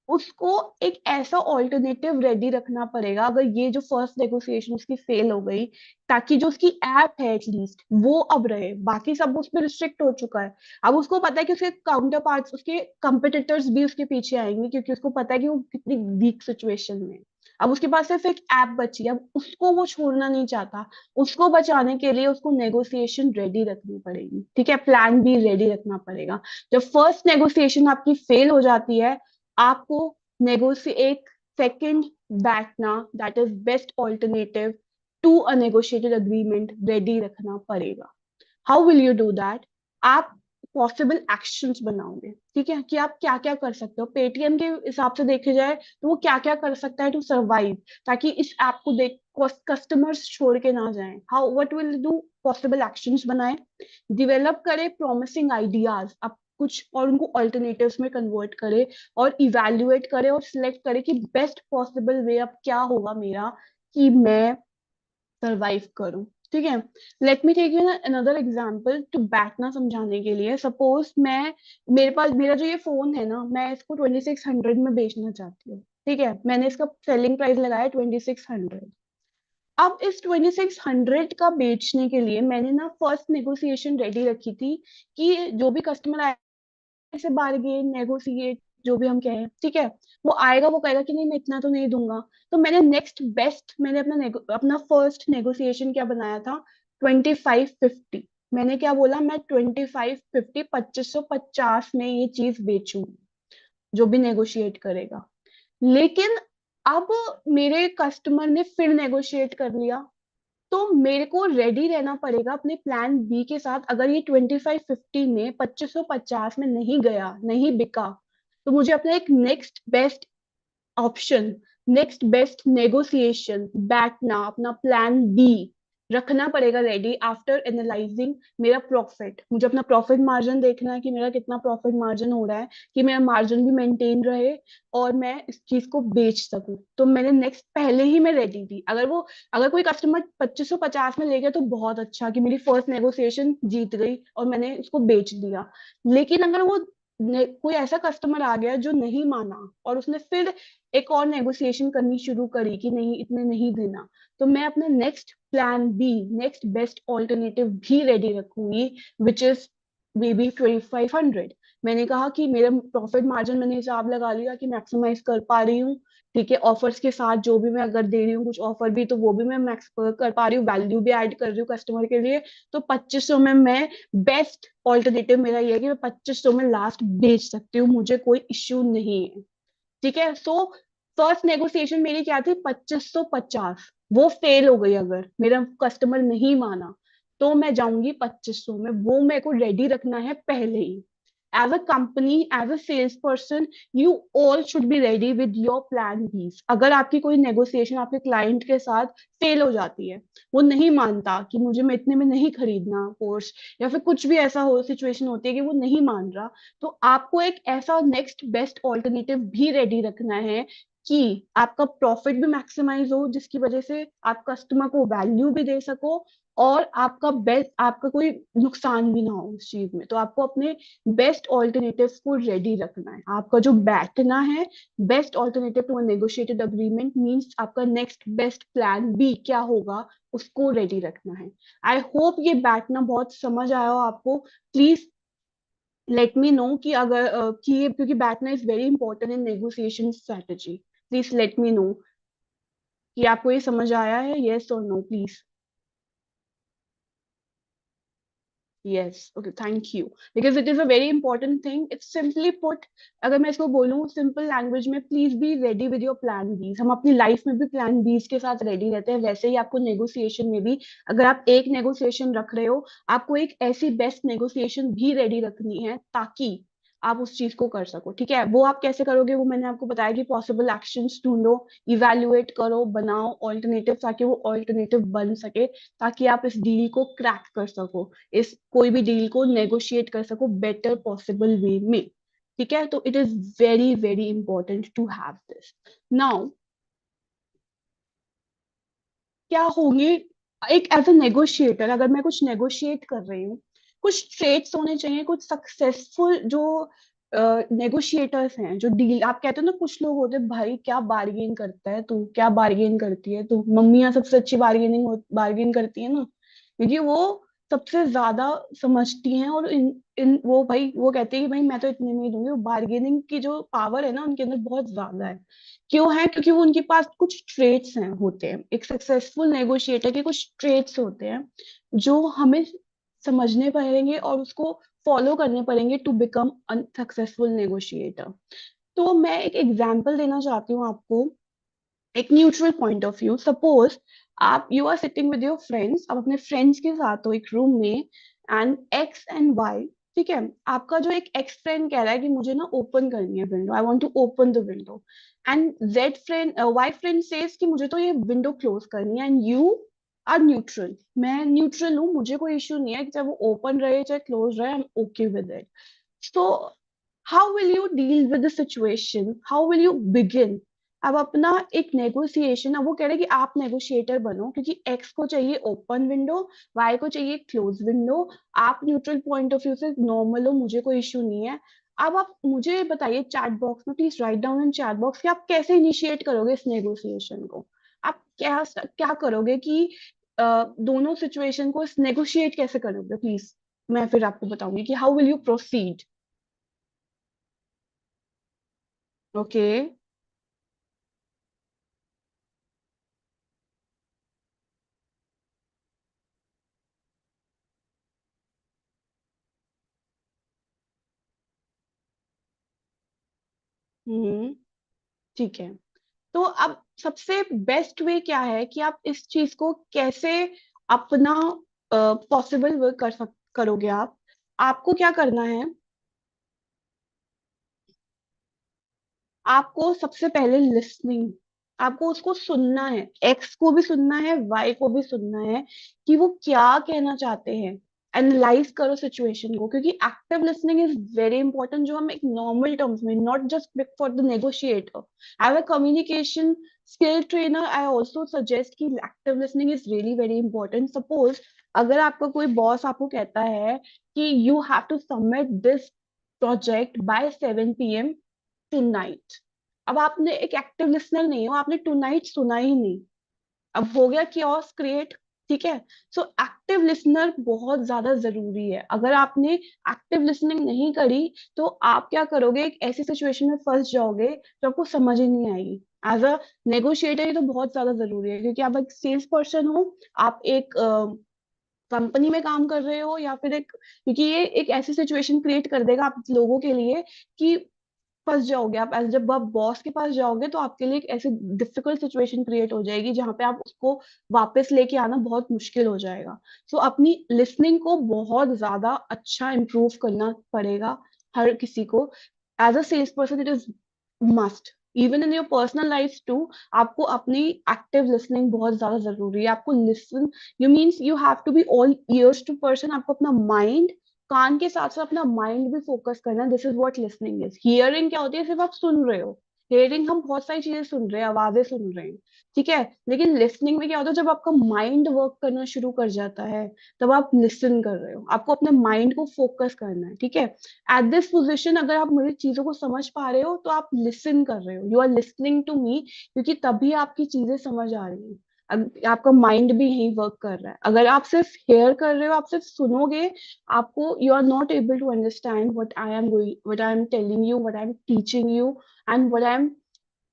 [SPEAKER 1] उसको एक ऐसा ऑल्टरनेटिव रेडी रखना पड़ेगा, अगर ये जो फर्स्ट नेगोशिएशन उसकी फेल हो गई, ताकि जो उसकी ऐप है एटलीस्ट वो अब रहे, बाकी सब उस पर रिस्ट्रिक्ट हो चुका है। अब उसको पता है कि उसके काउंटर पार्ट्स, उसके कंपिटिटर्स भी उसके पीछे आएंगे, क्योंकि उसको पता है कि वो कितनी वीक सिचुएशन में है। अब उसके पास सिर्फ एक ऐप बची है, अब उसको वो छोड़ना नहीं चाहता। उसको बचाने के लिए उसको नेगोशिएशन रेडी रखनी पड़ेगी। ठीक है। प्लान भी रेडी रखना पड़ेगा। जब फर्स्ट नेगोशिएशन आपकी फेल हो जाती है, आपको negotiate second BATNA, that is best alternative to a negotiated agreement, ready रखना पड़ेगा। How will you do that? आप पॉसिबल एक्शंस बनाओगे। ठीक है, कि आप क्या क्या कर सकते हो। पेटीएम के हिसाब से देखे जाए तो वो क्या क्या कर सकता है टू सर्वाइव, ताकि इस ऐप को देख कस्टमर्स छोड़ के ना जाएं। How, what will do? Possible actions बनाए, डिवेलप करे प्रॉमिसिंग आइडियाज, अब कुछ और उनको ऑल्टरनेटिव्स में कन्वर्ट करे, और इवेल्युएट करे और सिलेक्ट करे कि बेस्ट पॉसिबल वे अब क्या होगा मेरा, कि मैं सरवाइव करूं। ठीक है। Let me take you another example to BATNA समझाने के लिए। सपोज मैं, मेरे पास मेरा जो ये फोन है ना, मैं इसको 2600 में बेचना चाहती हूँ। ठीक है। मैंने इसका सेलिंग प्राइस लगाया 2600। अब इस 2600 का बेचने के लिए मैंने ना फर्स्ट नेगोशिएशन रेडी रखी थी, कि जो भी कस्टमर आए से बार्गेन नेगोशिएट, जो भी हम कहें, ठीक है, वो आएगा, वो कहेगा कि नहीं मैं इतना तो नहीं दूंगा। तो मैंने नेक्स्ट बेस्ट, मैंने अपना फर्स्ट नेगोशिएशन क्या बनाया था, 2550। मैंने क्या बोला, मैं 2550, 2550 में ये चीज बेचूंगी, जो भी नेगोशिएट करेगा। लेकिन अब मेरे कस्टमर ने फिर नेगोशिएट कर लिया, तो मेरे को रेडी रहना पड़ेगा अपने प्लान बी के साथ। अगर ये 2550 में 2550 में नहीं गया, नहीं बिका, तो मुझे अपना एक next best option, next best negotiation, बैठना, अपना प्लान बी रखना पड़ेगा रेडी, आफ्टर एनालाइजिंग मेरा प्रॉफिट। मुझे अपना प्रॉफिट मार्जिन देखना है कि मेरा कितना प्रॉफिट मार्जिन हो रहा है, कि मेरा मार्जिन भी मेंटेन रहे और मैं इस चीज को बेच सकूं। तो मैंने नेक्स्ट पहले ही मैं रेडी थी। अगर कोई कस्टमर 2550 में ले गया तो बहुत अच्छा, कि मेरी फर्स्ट नेगोशिएशन जीत गई और मैंने उसको बेच दिया। लेकिन अगर कोई ऐसा कस्टमर आ गया जो नहीं माना और उसने फिर एक और नेगोशिएशन करनी शुरू करी कि नहीं इतने नहीं देना, तो मैं अपना next plan B, next best alternative भी रेडी रखूंगी, विच इज मे बी 2500। मैंने कहा कि मेरा प्रॉफिट मार्जिन मैंने हिसाब लगा लिया कि मैक्सिमाइज कर पा रही हूँ, ठीक है, ऑफर्स के साथ जो भी मैं अगर दे रही हूँ कुछ ऑफर भी, तो वो भी मैं मैक्स कर पा रही हूँ, वैल्यू भी ऐड कर रही हूँ कस्टमर के लिए। तो 2500 में मैं बेस्ट ऑल्टरनेटिव मेरा ये है कि मैं 2500 में लास्ट बेच सकती हूँ, मुझे कोई इश्यू नहीं है, ठीक है। सो फर्स्ट नेगोशिएशन मेरी क्या थी, 2550। वो फेल हो गई, अगर मेरा कस्टमर नहीं माना तो मैं जाऊंगी 2500 में, वो मेरे को रेडी रखना है पहले ही। As a company, as a sales person, you all should be ready with your plan B's. अगर आपकी कोई नेगोशिएशन आपके क्लाइंट के साथ फेल हो जाती है, वो नहीं मानता कि मुझे मैं इतने में नहीं खरीदना कोर्स, या फिर कुछ भी ऐसा हो सिचुएशन होती है कि वो नहीं मान रहा, तो आपको एक ऐसा नेक्स्ट बेस्ट ऑल्टरनेटिव भी रेडी रखना है कि आपका प्रॉफिट भी मैक्सिमाइज हो, जिसकी वजह से आप कस्टमर को वैल्यू भी दे सको, और आपका बेस्ट, आपका कोई नुकसान भी ना हो उस चीज में। तो आपको अपने बेस्ट ऑल्टरनेटिव को रेडी रखना है। आपका जो बैठना है, best alternative to negotiated agreement means आपका नेक्स्ट बेस्ट प्लान बी क्या होगा, उसको रेडी रखना है। आई होप ये बैठना बहुत समझ आया हो आपको। प्लीज लेट मी नो कि अगर क्योंकि BATNA is very important in negotiation strategy. Please let me know कि आपको ये समझ आया है, येस और no please. Yes, okay, thank you. Because it is a very important thing, it's simply put, अगर मैं इसको बोलूँ सिंपल लैंग्वेज में, please be ready with your plan Bs. हम अपनी लाइफ में भी प्लान बीज के साथ रेडी रहते हैं, वैसे ही आपको नेगोशिएशन में भी, अगर आप एक नेगोशिएशन रख रहे हो, आपको एक ऐसी बेस्ट नेगोशिएशन भी रेडी रखनी है, ताकि आप उस चीज को कर सको, ठीक है। वो आप कैसे करोगे, वो मैंने आपको बताया कि पॉसिबल एक्शंस ढूंढो, इवेल्युएट करो, बनाओ ऑल्टरनेटिव, ताकि वो ऑल्टरनेटिव बन सके, ताकि आप इस डील को क्रैक कर सको, इस कोई भी डील को नेगोशिएट कर सको बेटर पॉसिबल वे में, ठीक है। तो it is very very important to have this. Now क्या होंगे, एक एज अ नेगोशिएटर, अगर मैं कुछ नेगोशिएट कर रही हूँ, कुछ ट्रेट्स होने चाहिए, कुछ सक्सेसफुल जो नेगोशिएटर्स हैं, जो डील, आप कहते हो ना, कुछ लोग होते हैं, भाई क्या बार्गेन करता है तू, क्या बार्गेन करती है तू, मम्मियां सबसे अच्छी बार्गेन करती है ना, क्योंकि वो सबसे ज्यादा समझती हैं, और इन इन वो भाई वो कहते हैं कि भाई मैं तो इतने में ही दूंगी। वो बार्गेनिंग की जो पावर है ना उनके अंदर बहुत ज्यादा है। क्यों है, क्योंकि वो उनके पास कुछ ट्रेट्स हैं, होते हैं, एक सक्सेसफुल नेगोशिएटर के कुछ ट्रेट्स होते हैं जो हमें समझने पड़ेंगे और उसको फॉलो करने पड़ेंगे to become a successful negotiator. तो मैं एक एग्जांपल देना चाहती हूँ आपको, एक neutral point of view. Suppose आप, you are sitting with your friends, आप अपने फ्रेंड्स के साथ हो एक रूम में, एंड एक्स एंड वाई, ठीक है। आपका जो एक एक्स फ्रेंड कह रहा है कि मुझे ना ओपन करनी है window, I want to open the window, and Z friend, Y friend says कि मुझे तो ये विंडो क्लोज करनी है, एंड यू आर न्यूट्रल। मैं न्यूट्रल हूँ, मुझे कोई इश्यू नहीं है कि चाहे वो ओपन रहे चाहे क्लोज रहे, I am okay with it. So, how will you deal with the situation? How will you begin? अब अपना एक नेगोशिएशन, अब वो कह रहे हैं कि आप नेगोशिएटर बनो, क्योंकि एक्स को चाहिए ओपन विंडो, वाई को चाहिए क्लोज विंडो। आप न्यूट्रल पॉइंट ऑफ व्यू से नॉर्मल हो, मुझे कोई इश्यू नहीं है। अब आप मुझे बताइए चैट बॉक्स में, please write down in chat box कि आप कैसे इनिशिएट करोगे इस नेगोशिएशन को। आप क्या क्या करोगे कि दोनों सिचुएशन को नेगोशिएट कैसे करोगे, प्लीज। मैं फिर आपको बताऊंगी कि how will you proceed. Okay. Hmm. ठीक है। तो अब सबसे बेस्ट वे क्या है कि आप इस चीज को कैसे अपना पॉसिबल करोगे आप। आपको क्या करना है, आपको सबसे पहले लिसनिंग, आपको उसको सुनना है, एक्स को भी सुनना है, वाई को भी सुनना है कि वो क्या कहना चाहते हैं। एनालाइज करो सिचुएशन को, क्योंकि active listening is very important, जो हम एक नॉर्मल टर्म्स में, not just for the negotiator, as a communication skill trainer I also suggest कि active listening is really very important. Suppose अगर आपका कोई बॉस आपको कहता है कि you have to submit this project by 7 p.m. Tonight, अब आपने एक एक्टिव लिसनर नहीं हो, आपने टू नाइट सुना ही नहीं, अब हो गया कियोस क्रिएट। ठीक है। सो एक्टिव लिसनर बहुत ज्यादा जरूरी है। अगर आपने एक्टिव लिसनिंग नहीं करी तो आप क्या करोगे, एक ऐसी सिचुएशन में फंस जाओगे जो आपको समझ ही नहीं आएगी। एज अ नेगोशिएटर ये तो बहुत ज्यादा जरूरी है, क्योंकि आप एक सेल्स पर्सन हो, आप एक कंपनी में काम कर रहे हो, या फिर एक, क्योंकि ये एक ऐसी सिचुएशन क्रिएट कर देगा आप लोगों के लिए कि फंस जाओगे आप। जब आप बॉस के पास जाओगे तो आपके लिए एक ऐसी डिफिकल्ट सिचुएशन क्रिएट हो जाएगी जहां पे आप उसको वापस लेके आना बहुत मुश्किल हो जाएगा। सो अपनी लिसनिंग को बहुत ज्यादा अच्छा इम्प्रूव करना पड़ेगा हर किसी को। As a sales person it is must, even in your personal life too. आपको अपनी एक्टिव लिसनिंग बहुत ज्यादा जरूरी है। आपको listen, you means you have to be all ears to person. आपको अपना माइंड, कान के साथ साथ अपना माइंड भी फोकस करना। This is what listening is. Hearing क्या होती है, सिर्फ आप सुन रहे हो। हियरिंग हम बहुत सारी चीजें सुन रहे हैं, आवाजें सुन रहे हैं, ठीक है। लेकिन लिसनिंग में क्या होता है, जब आपका माइंड वर्क करना शुरू कर जाता है तब आप लिसन कर रहे हो। आपको अपने माइंड को फोकस करना है, ठीक है। एट दिस पोजिशन अगर आप मेरी चीजों को समझ पा रहे हो तो आप लिसन कर रहे हो, you are listening to me, क्योंकि तभी आपकी चीजें समझ आ रही हैं। आपका माइंड भी यही वर्क कर रहा है। अगर आप सिर्फ हेयर कर रहे हो, आप सिर्फ सुनोगे, आपको, you are not able to understand what I am telling you, what I am teaching you, and what I am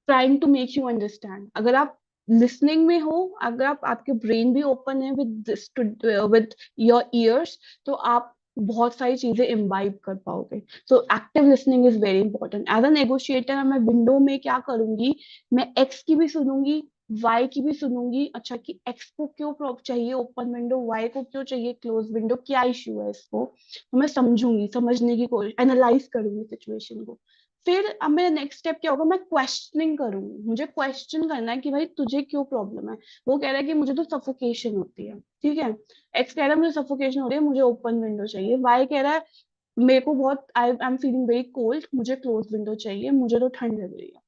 [SPEAKER 1] trying to make you understand. अगर आप लिसनिंग में हो, अगर आप, आपके ब्रेन भी ओपन है विद योर ईयर्स, तो आप बहुत सारी चीजें इम्बाइब कर पाओगे। So active listening is very important. As a negotiator मैं विंडो में क्या करूंगी, मैं एक्स की भी सुनूंगी, वाई की भी सुनूंगी। अच्छा, कि एक्स को क्यों चाहिए ओपन विंडो, वाई को क्यों चाहिए क्लोज विंडो, क्या इश्यू है इसको, तो मैं समझूंगी, समझने की कोशिश, एनालाइज करूंगी सिचुएशन को। फिर अब मेरा नेक्स्ट स्टेप क्या होगा, मैं क्वेश्चनिंग करूंगी। मुझे क्वेश्चन करना है कि भाई तुझे क्यों प्रॉब्लम है। वो कह रहा है कि मुझे तो सफोकेशन होती है, ठीक है। एक्स कह रहा है मुझे सफोकेशन हो रही है, मुझे ओपन विंडो चाहिए। वाई कह रहा है मेरे को बहुत, I am feeling very cold, मुझे क्लोज विंडो चाहिए, मुझे तो ठंड लग रही है।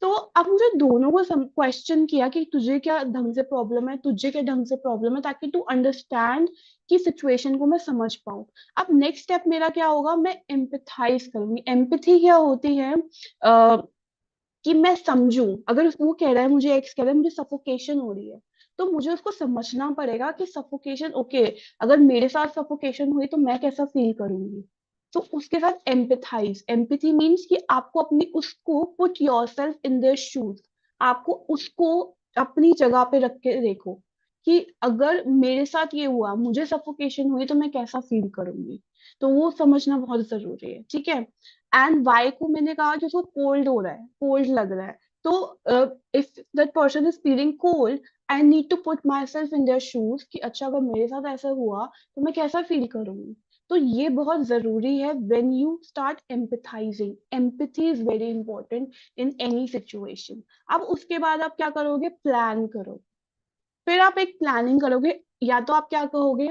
[SPEAKER 1] तो अब मुझे दोनों को क्वेश्चन किया कि तुझे क्या ढंग से प्रॉब्लम है, तुझे क्या ढंग से प्रॉब्लम है, ताकि तू अंडरस्टैंड कि सिचुएशन को मैं समझ पाऊं। अब नेक्स्ट स्टेप मेरा क्या होगा, मैं एम्पथाइज करूंगी। एम्पैथी क्या होती है, कि मैं समझूं। अगर वो कह रहा है, मुझे एक्स कह रहा है मुझे सफोकेशन हो रही है, तो मुझे उसको समझना पड़ेगा कि सफोकेशन, ओके, अगर मेरे साथ सफोकेशन हुई तो मैं कैसा फील करूंगी। तो उसके साथ एम्पथाइज, एम्पैथी मीन्स कि आपको अपनी, उसको put yourself in their shoes, आपको उसको अपनी जगह पे रख के देखो कि अगर मेरे साथ ये हुआ, मुझे सफोकेशन हुई, तो मैं कैसा फील करूंगी। तो वो समझना बहुत जरूरी है, ठीक है। एंड वाई को मैंने कहा कि उसको कोल्ड हो रहा है, कोल्ड लग रहा है, तो if that person is feeling cold, I need to put myself in their shoes कि अच्छा अगर मेरे साथ ऐसा हुआ तो मैं कैसा फील करूंगी। तो ये बहुत जरूरी है when you start empathising. Empathy is very important in any situation. अब उसके बाद आप क्या करोगे, प्लान करो। फिर आप एक प्लानिंग करोगे। या तो आप क्या कहोगे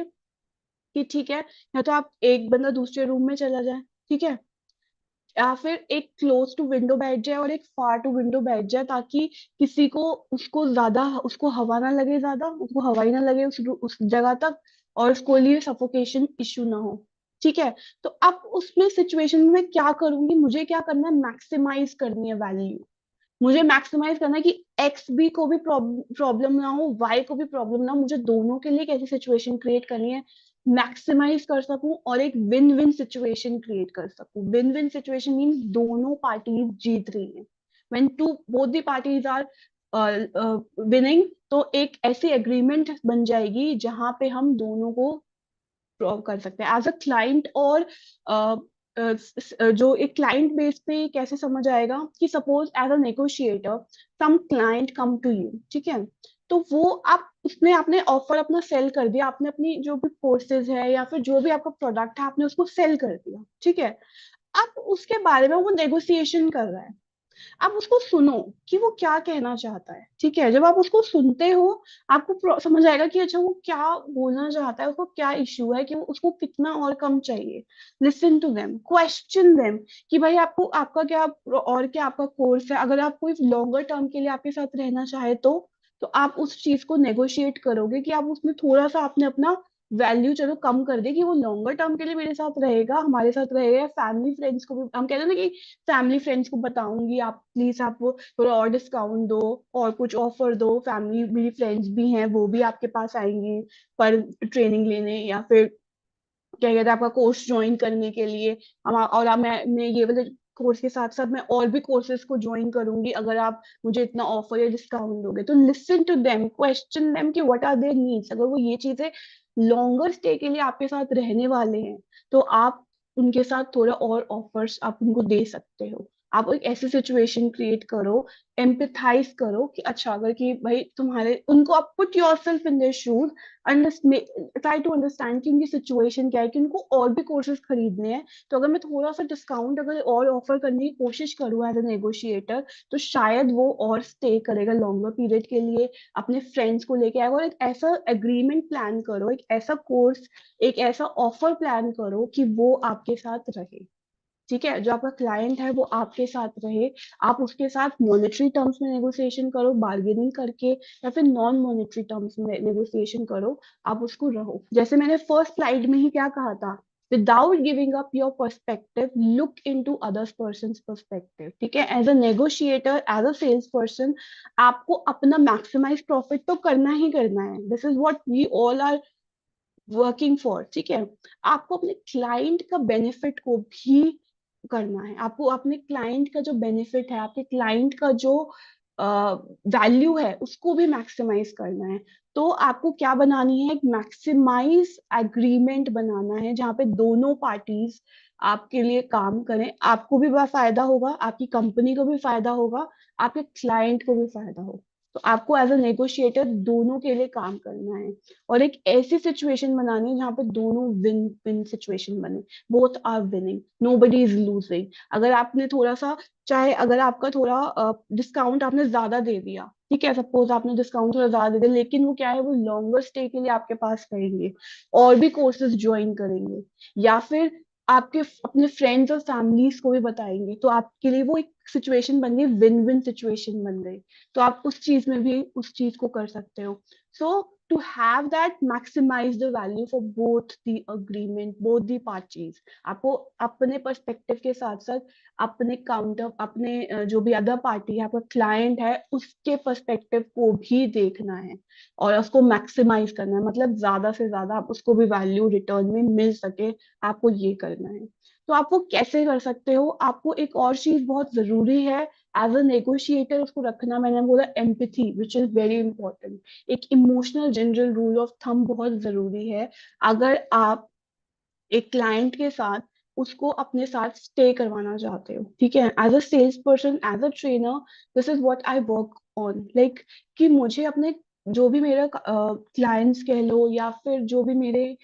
[SPEAKER 1] कि ठीक है, या तो आप एक बंदा दूसरे रूम में चला जाए, ठीक है, या फिर एक क्लोज टू विंडो बैठ जाए और एक फार टू विंडो बैठ जाए, ताकि किसी को, उसको ज्यादा, उसको हवा ना लगे, ज्यादा उसको हवा ही ना लगे उस जगह तक, और उसको लिए सफोकेशन इश्यू ना हो, ठीक है। तो अब उसमें सिचुएशन में क्या करूंगी, मुझे क्या करना है, मैक्सिमाइज करनी है वैल्यू। मुझे मैक्सिमाइज करना है कि एक्स बी को भी प्रॉब्लम ना हो, वाई को भी प्रॉब्लम ना हो। मुझे दोनों के लिए एक ऐसी सिचुएशन क्रिएट करनी है, मैक्सिमाइज कर सकूं और एक विन विन सिचुएशन क्रिएट कर सकूं। विन विन सिचुएशन मीन्स दोनों पार्टीज जीत रही हैं। When to both the parties are winning, तो एक ऐसी एग्रीमेंट बन जाएगी जहां पे हम दोनों को प्रूव कर सकते हैं एज अ क्लाइंट। और जो एक क्लाइंट बेस पे कैसे समझ आएगा कि suppose as a negotiator some client come to you, ठीक है, तो वो आप उसने आपने ऑफर अपना सेल कर दिया, आपने अपनी जो भी कोर्सेज है या फिर जो भी आपका प्रोडक्ट है आपने उसको सेल कर दिया, ठीक है। अब उसके बारे में वो नेगोशिएशन कर रहा है, आप उसको सुनो कि वो क्या कहना चाहता है, ठीक है। जब आप उसको सुनते हो आपको समझ आएगा कि अच्छा वो क्या बोलना चाहता है, उसको क्या इश्यू है, कि वो उसको कितना और कम चाहिए। Listen to them, question them कि भाई आपको आपका क्या और क्या आपका कोर्स है, अगर आप कोई लॉन्गर टर्म के लिए आपके साथ रहना चाहे तो आप उस चीज को नेगोशिएट करोगे कि आप उसमें थोड़ा सा आपने अपना वैल्यू चलो कम कर दे कि वो लॉन्गर टर्म के लिए मेरे साथ रहेगा, हमारे साथ रहेगा। फैमिली फ्रेंड्स को भी हम कहते हैं ना कि फैमिली फ्रेंड्स को बताऊंगी, आप प्लीज आप वो थोड़ा और डिस्काउंट दो और कुछ ऑफर दो, फैमिली मेरी फ्रेंड्स भी हैं वो भी आपके पास आएंगी पर ट्रेनिंग लेने या फिर क्या कहते हैं आपका कोर्स ज्वाइन करने के लिए। और अब मैं ये वाले कोर्स के साथ साथ मैं और भी कोर्सेज को ज्वाइन करूंगी अगर आप मुझे इतना ऑफर या डिस्काउंट दोगे। तो listen to them, question them कि व्हाट आर देयर नीड्स। अगर वो ये चीजें लॉन्गर स्टे के लिए आपके साथ रहने वाले हैं तो आप उनके साथ थोड़ा और ऑफर्स आप उनको दे सकते हो। आप एक ऐसी सिचुएशन क्रिएट करो, एम्पथाइज करो कि अच्छा अगर कि भाई तुम्हारे उनको आप put yourself in their shoes, try to understand कि उनकी सिचुएशन क्या है, कि उनको और भी कोर्सेज खरीदने हैं। तो अगर मैं थोड़ा सा डिस्काउंट अगर और ऑफर करने की कोशिश करूँ एज ए नेगोशिएटर तो शायद वो और स्टे करेगा लॉन्गर पीरियड के लिए, अपने फ्रेंड्स को लेके आएगा। और एक ऐसा एग्रीमेंट प्लान करो, एक ऐसा कोर्स, एक ऐसा ऑफर प्लान करो कि वो आपके साथ रहे, ठीक है। जो आपका क्लाइंट है वो आपके साथ रहे। आप उसके साथ मॉनेटरी टर्म्स में नेगोशिएशन करो, बार्गेनिंग करके, या फिर नॉन मॉनेटरी टर्म्स में नेगोशिएशन करो। आप उसको रहो, जैसे मैंने फर्स्ट स्लाइड में ही क्या कहा था, without giving up your perspective look into others person perspective, ठीक है। As a negotiator, as a sales person, आपको अपना मैक्सिमाइज प्रॉफिट तो करना ही करना है। This is what we all are working for, ठीक है। आपको अपने क्लाइंट का बेनिफिट को भी करना है, आपको अपने क्लाइंट का जो बेनिफिट है, आपके क्लाइंट का जो वैल्यू है उसको भी मैक्सिमाइज करना है। तो आपको क्या बनानी है, एक मैक्सिमाइज एग्रीमेंट बनाना है जहाँ पे दोनों पार्टीज आपके लिए काम करें, आपको भी बड़ा फायदा होगा, आपकी कंपनी को भी फायदा होगा, आपके क्लाइंट को भी फायदा होगा। तो आपको एज अ नेगोशिएटर दोनों के लिए काम करना है और एक ऐसी सिचुएशन बनानी है जहाँ पे दोनों विन विन सिचुएशन बने, both are winning, nobody is losing. अगर आपने थोड़ा सा, चाहे अगर आपका थोड़ा डिस्काउंट आपने ज्यादा दे दिया, ठीक है, सपोज आपने डिस्काउंट थोड़ा ज्यादा दे दिया, लेकिन वो क्या है, वो लॉन्गर स्टे के लिए आपके पास रहेंगे और भी कोर्सेज ज्वाइन करेंगे, या फिर आपके अपने फ्रेंड्स और फैमिलीज को भी बताएंगे, तो आपके लिए वो एक सिचुएशन बन गई, विन विन सिचुएशन बन गई। तो आप उस चीज में भी उस चीज को कर सकते हो। So to have that, maximize the value for both the agreement, both the parties. आपको अपने पर्सपेक्टिव के साथ साथ अपने काउंटर, अपने जो भी अदर पार्टी है, आपका क्लाइंट है, उसके पर्सपेक्टिव को भी देखना है और उसको मैक्सिमाइज करना है, मतलब ज्यादा से ज्यादा आप उसको भी वैल्यू रिटर्न में मिल सके, आपको ये करना है। तो आप वो कैसे कर सकते हो, आपको एक और चीज बहुत जरूरी है एज अ नेगोशिएटर उसको रखना, मैंने बोला empathy, which is very important. एक emotional general rule of thumb बहुत जरूरी है। अगर आप एक क्लाइंट के साथ उसको अपने साथ स्टे करवाना चाहते हो, ठीक है, as a sales person, as a trainer, this is what I work on, like कि मुझे अपने जो भी मेरा क्लाइंट्स कह लो या फिर जो भी मेरे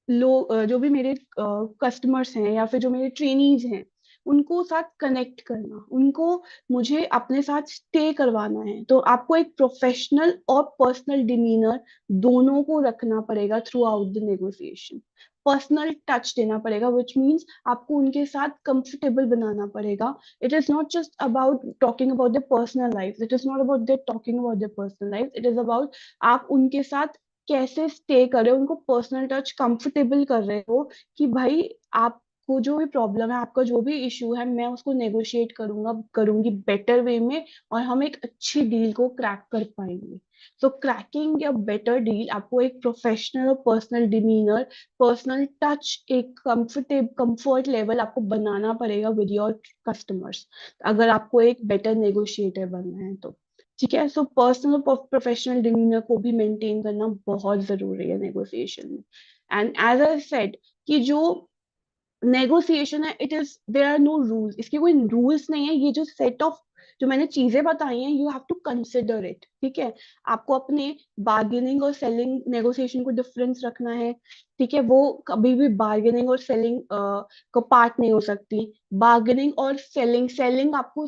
[SPEAKER 1] जो भी मेरे कस्टमर्स हैं या फिर जो मेरे ट्रेनीज हैं, उनको साथ कनेक्ट करना, उनको मुझे अपने साथ स्टे करवाना है। तो आपको एक प्रोफेशनल और पर्सनल डिमीनर दोनों को रखना पड़ेगा through out the negotiation. Personal touch देना पड़ेगा, विच मीन्स आपको उनके साथ कंफर्टेबल बनाना पड़ेगा। It is not just about talking about the personal life, it is not about their talking about the personal life, it is about आप उनके साथ कैसे स्टे कर रहे हो, उनको पर्सनल टच कंफर्टेबल कर रहे हो कि भाई आप आपको जो भी प्रॉब्लम है, आपका जो भी इशू है, मैं उसको नेगोशिएट करूंगी बेटर वे में, और हम एक अच्छी डील को क्रैक कर पाएंगे। सो क्रैकिंग या बेटर डील आपको एक प्रोफेशनल और पर्सनल डिमीनर, पर्सनल टच, एक कंफर्ट लेवल आपको बनाना पड़ेगा विद योर कस्टमर्स, अगर आपको एक बेटर नेगोशिएटर बनना है तो। ठीक है, सो पर्सनल और प्रोफेशनल डिमीनर को भी मेंटेन करना बहुत जरूरी है नेगोशिएशन में। एंड एज आई सेड कि जो नेगोशिएशन है, it is, there are no rules, इसके कोई रूल्स नहीं है, ये जो सेट ऑफ जो मैंने चीजें बताई हैं, you have to consider it. ठीक है, आपको अपने बार्गेनिंग और सेलिंग नेगोशिएशन को डिफरेंस रखना है। ठीक है, वो कभी भी बार्गेनिंग और सेलिंग को पार्ट नहीं हो सकती। बार्गेनिंग और सेलिंग, सेलिंग आपको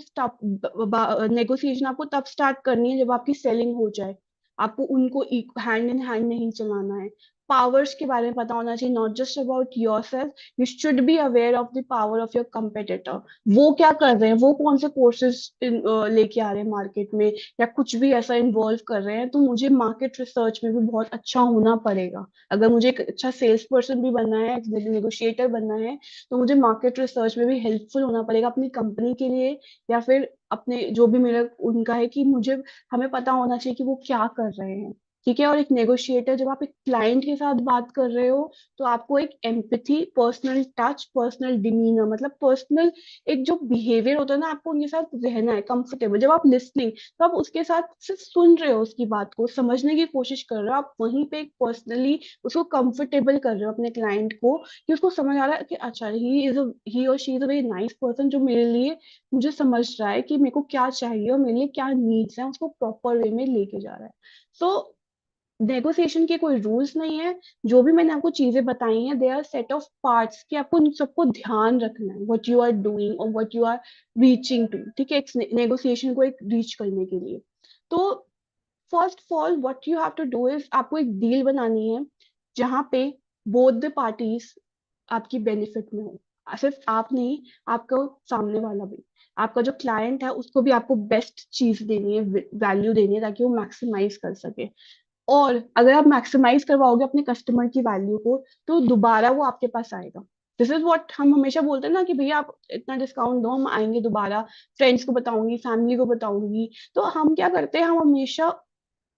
[SPEAKER 1] नेगोशिएशन आपको तब स्टार्ट करनी है जब आपकी सेलिंग हो जाए। आपको उनको हैंड इन हैंड नहीं चलाना है। पावर्स के बारे में पता होना चाहिए, not just about your self, you should be aware of the power of your competitor. वो क्या कर रहे हैं, वो कौन से कोर्सेज लेके आ रहे हैं मार्केट में, या कुछ भी ऐसा इन्वॉल्व कर रहे हैं, तो मुझे मार्केट रिसर्च में भी बहुत अच्छा होना पड़ेगा। अगर मुझे एक अच्छा सेल्स पर्सन भी बनना है, नेगोशिएटर बनना है, तो मुझे मार्केट रिसर्च में भी हेल्पफुल होना पड़ेगा अपनी कंपनी के लिए, या फिर अपने जो भी मेरा उनका है, कि मुझे, हमें पता होना चाहिए कि वो क्या कर रहे हैं। ठीक है, और एक नेगोशिएटर, जब आप एक क्लाइंट के साथ बात कर रहे हो, तो आपको एक empathy, personal touch, personal demeanour, मतलब पर्सनल एक जो बिहेवियर होता है ना, आपको उनके साथ रहना है कंफर्टेबल। जब आप लिसनिंग, तो आप उसके साथ सिर्फ सुन रहे हो, उसकी बात को समझने की कोशिश कर रहे हो, आप वहीं पे एक पर्सनली उसको कंफर्टेबल कर रहे हो अपने क्लाइंट को, कि उसको समझ आ रहा है कि अच्छा, ही और she is a very nice person, जो मेरे लिए, मुझे समझ रहा है कि मेरे को क्या चाहिए और मेरे लिए क्या नीड्स है, उसको प्रॉपर वे में लेके जा रहा है। सो नेगोशिएशन के कोई रूल्स नहीं है। जो भी मैंने आपको चीजें बताई हैं, they are set of parts, कि आपको उन सबको ध्यान रखना है, व्हाट यू आर डूइंग और what you are reaching to. ठीक है, एक नेगोशिएशन को एक रीच करने के लिए, तो first of all what you have to do is, आपको एक डील बनानी है जहां पे बोथ द पार्टीज आपकी बेनिफिट में हो। सिर्फ आप नहीं, आपका सामने वाला भी, आपका जो क्लाइंट है उसको भी आपको बेस्ट चीज देनी है, वैल्यू देनी है, ताकि वो मैक्सिमाइज कर सके। और अगर आप मैक्सिमाइज करवाओगे अपने कस्टमर की वैल्यू को, तो दोबारा वो आपके पास आएगा। दिस इज व्हाट हम हमेशा बोलते हैं ना, कि भैया आप इतना डिस्काउंट दो, हम आएंगे दोबारा, फ्रेंड्स को बताऊंगी, फैमिली को बताऊंगी। तो हम क्या करते हैं, हम हमेशा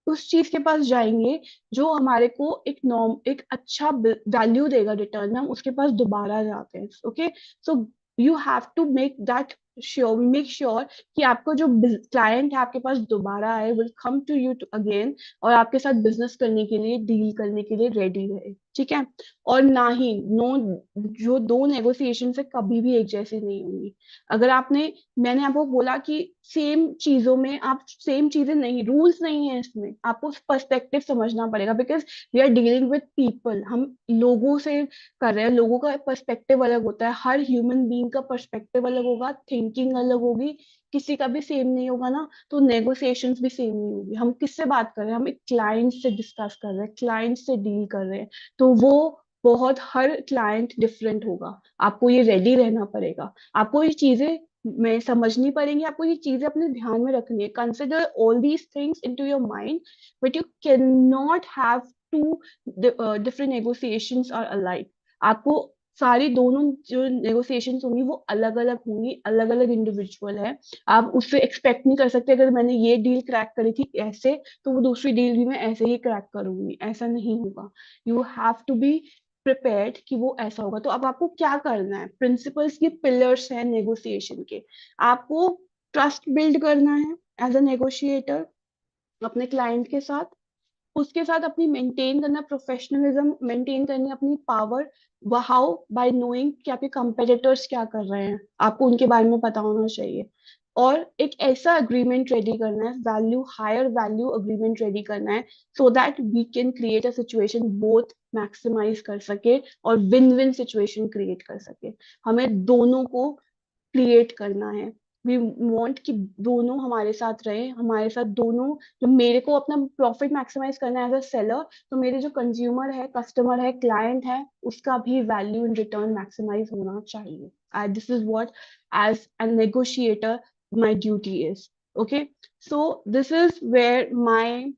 [SPEAKER 1] उस चीज के पास जाएंगे जो हमारे को एक नॉर्म, एक अच्छा वैल्यू देगा रिटर्न में, हम उसके पास दोबारा जाते हैं। Okay, so you have to make sure कि आपको जो क्लाइंट है आपके पास दोबारा आए, will come to you again, और आपके साथ बिजनेस करने के लिए, डील करने के लिए रेडी रहे। ठीक है, और ना ही नो, जो दो नेगोशिएशन से कभी भी एक जैसी नहीं होंगी। अगर आपने, मैंने आपको बोला कि सेम चीजों में आप सेम चीजें नहीं, रूल्स नहीं है इसमें, आपको पर्सपेक्टिव समझना पड़ेगा, because we are dealing with people, हम लोगों से कर रहे हैं। लोगों का पर्सपेक्टिव अलग होता है, हर ह्यूमन बीइंग का पर्सपेक्टिव अलग होगा, थिंकिंग अलग होगी, किसी का भी सेम नहीं होगा ना, तो नेगोशिएशंस भी सेम नहीं होगी। हम किससे बात कर रहे हैं, हम एक क्लाइंट से डिस्कस कर रहे हैं, क्लाइंट से डील कर रहे हैं, तो वो बहुत, हर क्लाइंट डिफरेंट होगा। आपको ये रेडी रहना पड़ेगा, आपको ये चीजें में समझनी पड़ेंगी, आपको ये चीजें अपने ध्यान में रखनी है। Consider all these things into your mind, but you can not have two different negotiations are alike. आपको सारी दोनों जो नेगोशिएशंस होंगी वो अलग अलग होंगी, अलग अलग इंडिविजुअल है। आप उससे एक्सपेक्ट नहीं कर सकते, अगर मैंने ये डील क्रैक करी थी ऐसे, तो वो दूसरी डील भी मैं ऐसे ही क्रैक करूंगी, ऐसा नहीं होगा। You have to be prepared कि वो ऐसा होगा। तो अब आपको क्या करना है, प्रिंसिपल्स के पिलर्स हैं नेगोशिएशन के। आपको ट्रस्ट बिल्ड करना है एज अ नेगोशिएटर अपने क्लाइंट के साथ, उसके साथ अपनी मेंटेन करना, प्रोफेशनलिज्म मेंटेन करनी, अपनी पावर। हाउ, बाय नोइंग कि आपके कंपेटिटर्स क्या कर रहे हैं, आपको उनके बारे में पता होना चाहिए। और एक ऐसा अग्रीमेंट रेडी करना है, value, higher value agreement ready करना है, so that we can create a situation both maximise कर सके और विन विन सिचुएशन क्रिएट कर सके। हमें दोनों को क्रिएट करना है। वी वांट कि दोनों हमारे साथ रहे, हमारे साथ दोनों, जो मेरे को अपना प्रॉफिट मैक्सिमाइज करना है एज अ सेलर, तो मेरे जो कंज्यूमर है, कस्टमर है, क्लाइंट है, उसका भी वैल्यू इन रिटर्न मैक्सिमाइज होना चाहिए। This is what, as a negotiator, my duty is. Okay, so this is where my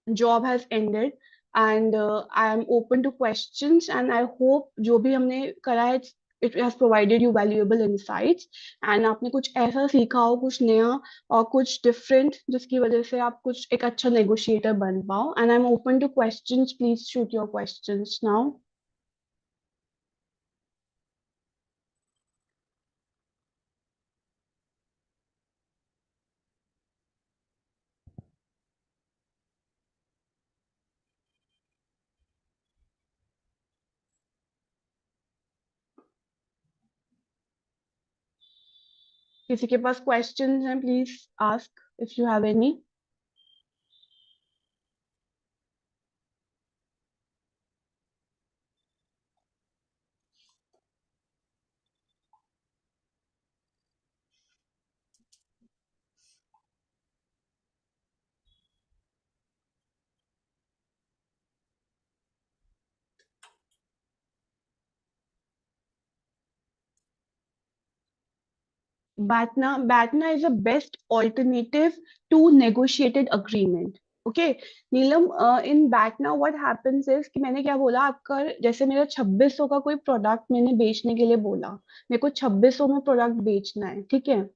[SPEAKER 1] job has ended, and I am open to questions, and I hope जो भी हमने करा है, it has provided you valuable insights, and आपने कुछ ऐसा सीखा हो, कुछ नया और कुछ डिफरेंट, जिसकी वजह से आप कुछ एक अच्छा नेगोशिएटर बन पाओ। And I am open two questions, please shoot your questions now. किसी के पास क्वेश्चंस हैं, please ask if you have any. BATNA is a best alternative to negotiated agreement. Okay, Neelam, in BATNA what happens is कि मैंने क्या बोला, आपका जैसे मेरा 2600 का कोई प्रोडक्ट मैंने बेचने के लिए बोला, मेरे को 2600 में प्रोडक्ट बेचना है, ठीक है।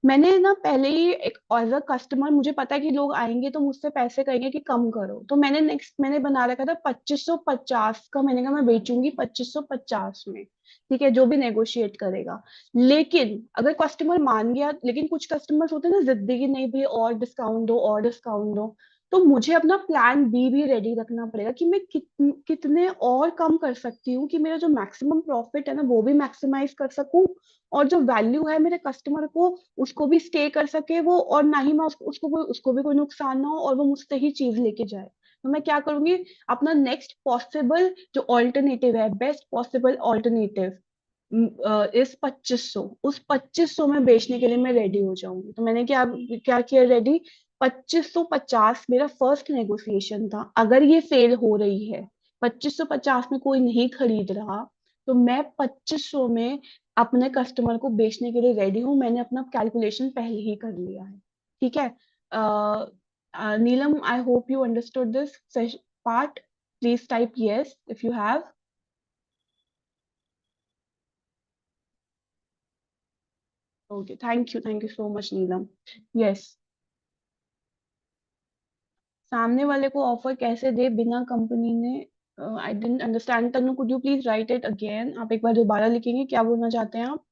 [SPEAKER 1] मैंने ना पहले ही एक एज अ कस्टमर, मुझे पता है कि लोग आएंगे तो मुझसे पैसे कहेंगे कि कम करो, तो मैंने नेक्स्ट मैंने बना रखा था 2550 का, मैंने कहा मैं बेचूंगी 2550 में, ठीक है, जो भी नेगोशिएट करेगा। लेकिन अगर कस्टमर मान गया, लेकिन कुछ कस्टमर्स होते हैं ना जिद्दी कि नहीं भाई और डिस्काउंट दो और डिस्काउंट दो, तो मुझे अपना प्लान बी भी रेडी रखना पड़ेगा कि मैं कितने और कम कर सकती हूँ कि मेरा जो मैक्सिमम प्रॉफिट है ना वो भी मैक्सिमाइज कर सकूं, और जो वैल्यू है मेरे कस्टमर को उसको भी स्टे कर सके वो, और ना ही मैं उसको भी कोई नुकसान ना हो और वो मुझसे ही चीज लेके जाए। तो मैं क्या करूंगी, अपना नेक्स्ट पॉसिबल जो ऑल्टरनेटिव है, बेस्ट पॉसिबल ऑल्टरनेटिव इस 2500, उस 2500 में बेचने के लिए मैं रेडी हो जाऊंगी। तो मैंने क्या क्या किया रेडी, 2550 मेरा फर्स्ट नेगोशिएशन था। अगर ये फेल हो रही है, 2550 में कोई नहीं खरीद रहा, तो मैं 2500 में अपने कस्टमर को बेचने के लिए रेडी हूँ। मैंने अपना कैलकुलेशन पहले ही कर लिया है, ठीक है। Neelam, I hope you understood this part. Please type yes if you have. Okay, thank you so much Neelam. Yes, सामने वाले को ऑफर कैसे दे बिना कंपनी ने, I don't understand. Tanu, could you please write it again, आप एक बार दोबारा लिखेंगे, क्या बोलना चाहते हैं आप?